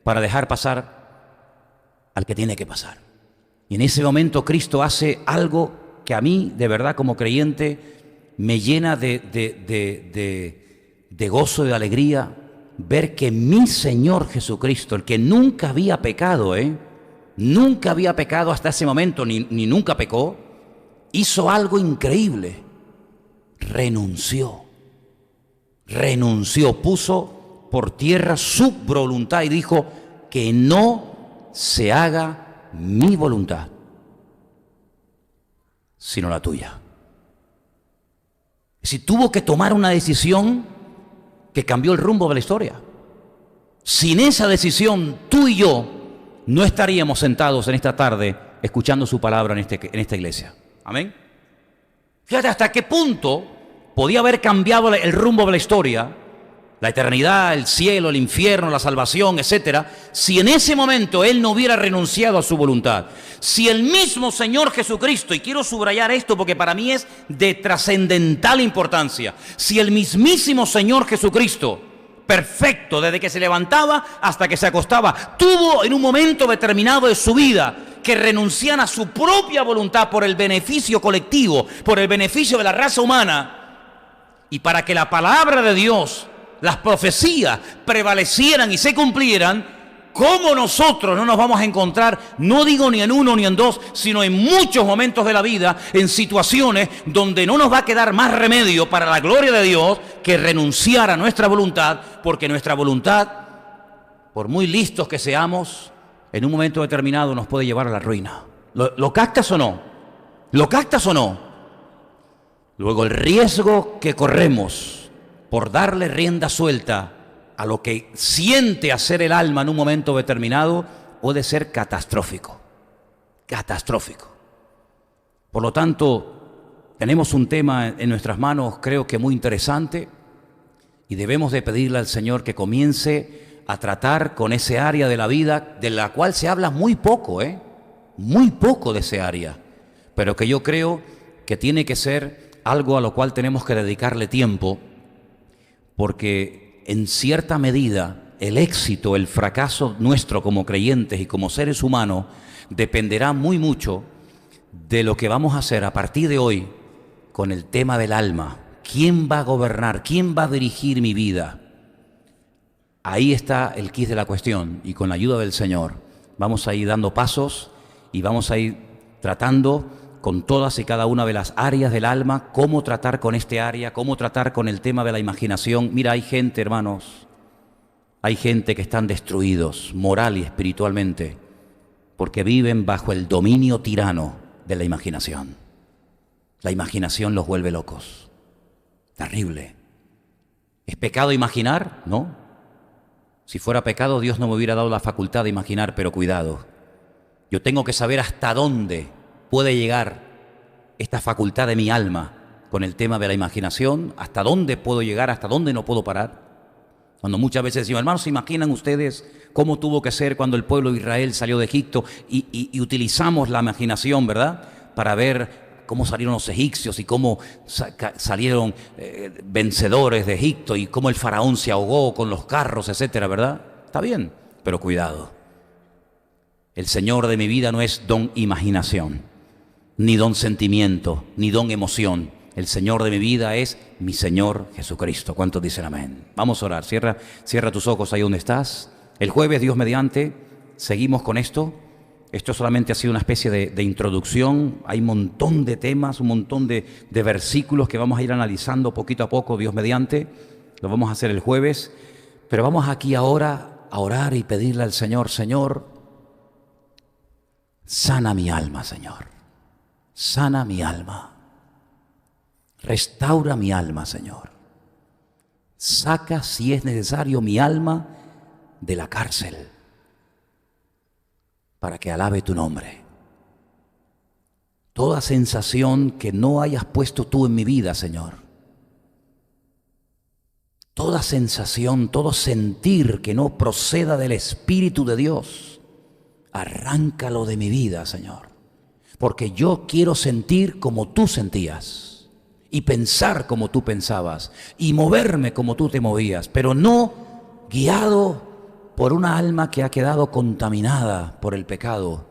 para dejar pasar al que tiene que pasar. Y en ese momento Cristo hace algo que a mí, de verdad, como creyente, me llena de gozo y de alegría, ver que mi Señor Jesucristo, el que nunca había pecado, nunca había pecado hasta ese momento, ni nunca pecó, hizo algo increíble. Renunció, puso por tierra su voluntad y dijo que no se haga mi voluntad, sino la tuya. Es decir, tuvo que tomar una decisión que cambió el rumbo de la historia. Sin esa decisión, tú y yo no estaríamos sentados en esta tarde escuchando su palabra en esta iglesia. Amén. Fíjate hasta qué punto podía haber cambiado el rumbo de la historia, la eternidad, el cielo, el infierno, la salvación, etcétera, si en ese momento él no hubiera renunciado a su voluntad. Si el mismo Señor Jesucristo, y quiero subrayar esto porque para mí es de trascendental importancia, si el mismísimo Señor Jesucristo, perfecto desde que se levantaba hasta que se acostaba, tuvo en un momento determinado de su vida que renunciar a su propia voluntad por el beneficio colectivo, por el beneficio de la raza humana, y para que la palabra de Dios, las profecías prevalecieran y se cumplieran, ¿cómo nosotros no nos vamos a encontrar, no digo ni en uno ni en dos, sino en muchos momentos de la vida, en situaciones donde no nos va a quedar más remedio para la gloria de Dios que renunciar a nuestra voluntad, porque nuestra voluntad, por muy listos que seamos, en un momento determinado nos puede llevar a la ruina? ¿Lo captas o no? ¿Lo captas o no? Luego el riesgo que corremos por darle rienda suelta a lo que siente hacer el alma en un momento determinado puede ser catastrófico. Catastrófico. Por lo tanto, tenemos un tema en nuestras manos, creo que muy interesante, y debemos de pedirle al Señor que comience a tratar con ese área de la vida de la cual se habla muy poco, muy poco de ese área, pero que yo creo que tiene que ser algo a lo cual tenemos que dedicarle tiempo, porque en cierta medida el éxito, el fracaso nuestro como creyentes y como seres humanos dependerá muy mucho de lo que vamos a hacer a partir de hoy con el tema del alma. ¿Quién va a gobernar? ¿Quién va a dirigir mi vida? Ahí está el quid de la cuestión, y con la ayuda del Señor vamos a ir dando pasos y vamos a ir tratando con todas y cada una de las áreas del alma, cómo tratar con este área, cómo tratar con el tema de la imaginación. Mira, hay gente, hermanos, hay gente que están destruidos moral y espiritualmente porque viven bajo el dominio tirano de la imaginación. La imaginación los vuelve locos. Terrible. ¿Es pecado imaginar? No. Si fuera pecado, Dios no me hubiera dado la facultad de imaginar, pero cuidado. Yo tengo que saber hasta dónde puede llegar esta facultad de mi alma con el tema de la imaginación, hasta dónde puedo llegar, hasta dónde no puedo parar. Cuando muchas veces decimos, hermanos, ¿se imaginan ustedes cómo tuvo que ser cuando el pueblo de Israel salió de Egipto? Y utilizamos la imaginación, ¿verdad?, para ver cómo salieron los egipcios y cómo salieron vencedores de Egipto y cómo el faraón se ahogó con los carros, etcétera, ¿verdad? Está bien, pero cuidado. El Señor de mi vida no es don imaginación, ni don sentimiento, ni don emoción. El Señor de mi vida es mi Señor Jesucristo. ¿Cuántos dicen amén? Vamos a orar. Cierra tus ojos ahí donde estás. El jueves, Dios mediante, seguimos con esto Esto solamente ha sido una especie de introducción. Hay un montón de temas, un montón de versículos que vamos a ir analizando poquito a poco, Dios mediante. Lo vamos a hacer el jueves. Pero vamos aquí ahora a orar y pedirle al Señor: Señor, sana mi alma, Señor. Sana mi alma. Restaura mi alma, Señor. Saca, si es necesario, mi alma de la cárcel, para que alabe tu nombre. Toda sensación que no hayas puesto tú en mi vida, Señor. Toda sensación, todo sentir que no proceda del Espíritu de Dios, arráncalo de mi vida, Señor. Porque yo quiero sentir como tú sentías, y pensar como tú pensabas, y moverme como tú te movías, pero no guiado por una alma que ha quedado contaminada por el pecado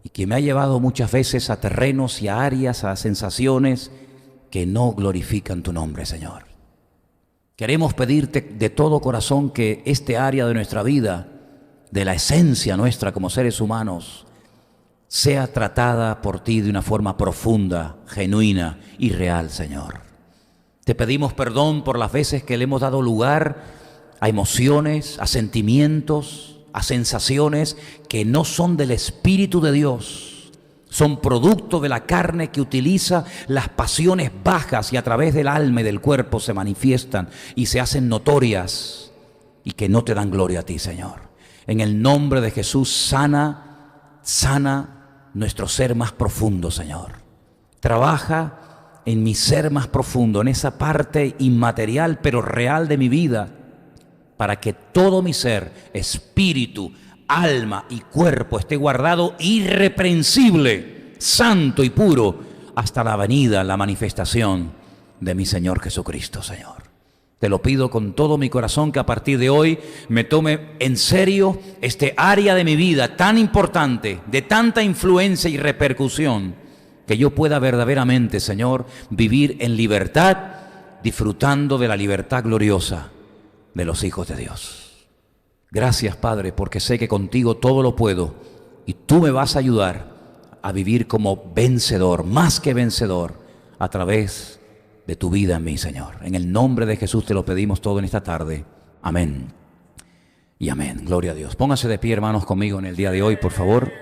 y que me ha llevado muchas veces a terrenos y a áreas, a sensaciones que no glorifican tu nombre, Señor. Queremos pedirte de todo corazón que este área de nuestra vida, de la esencia nuestra como seres humanos, sea tratada por ti de una forma profunda, genuina y real, Señor. Te pedimos perdón por las veces que le hemos dado lugar a emociones, a sentimientos, a sensaciones que no son del Espíritu de Dios. Son producto de la carne que utiliza las pasiones bajas y a través del alma y del cuerpo se manifiestan y se hacen notorias y que no te dan gloria a ti, Señor. En el nombre de Jesús, sana nuestro ser más profundo, Señor. Trabaja en mi ser más profundo, en esa parte inmaterial pero real de mi vida, para que todo mi ser, espíritu, alma y cuerpo esté guardado irreprensible, santo y puro, hasta la venida, la manifestación de mi Señor Jesucristo, Señor. Te lo pido con todo mi corazón, que a partir de hoy me tome en serio este área de mi vida tan importante, de tanta influencia y repercusión, que yo pueda verdaderamente, Señor, vivir en libertad, disfrutando de la libertad gloriosa de los hijos de Dios. Gracias, Padre, porque sé que contigo todo lo puedo y tú me vas a ayudar a vivir como vencedor, más que vencedor, a través de tu vida en mí, Señor. En el nombre de Jesús te lo pedimos todo en esta tarde. Amén y amén. Gloria a Dios. Póngase de pie, hermanos, conmigo en el día de hoy, por favor.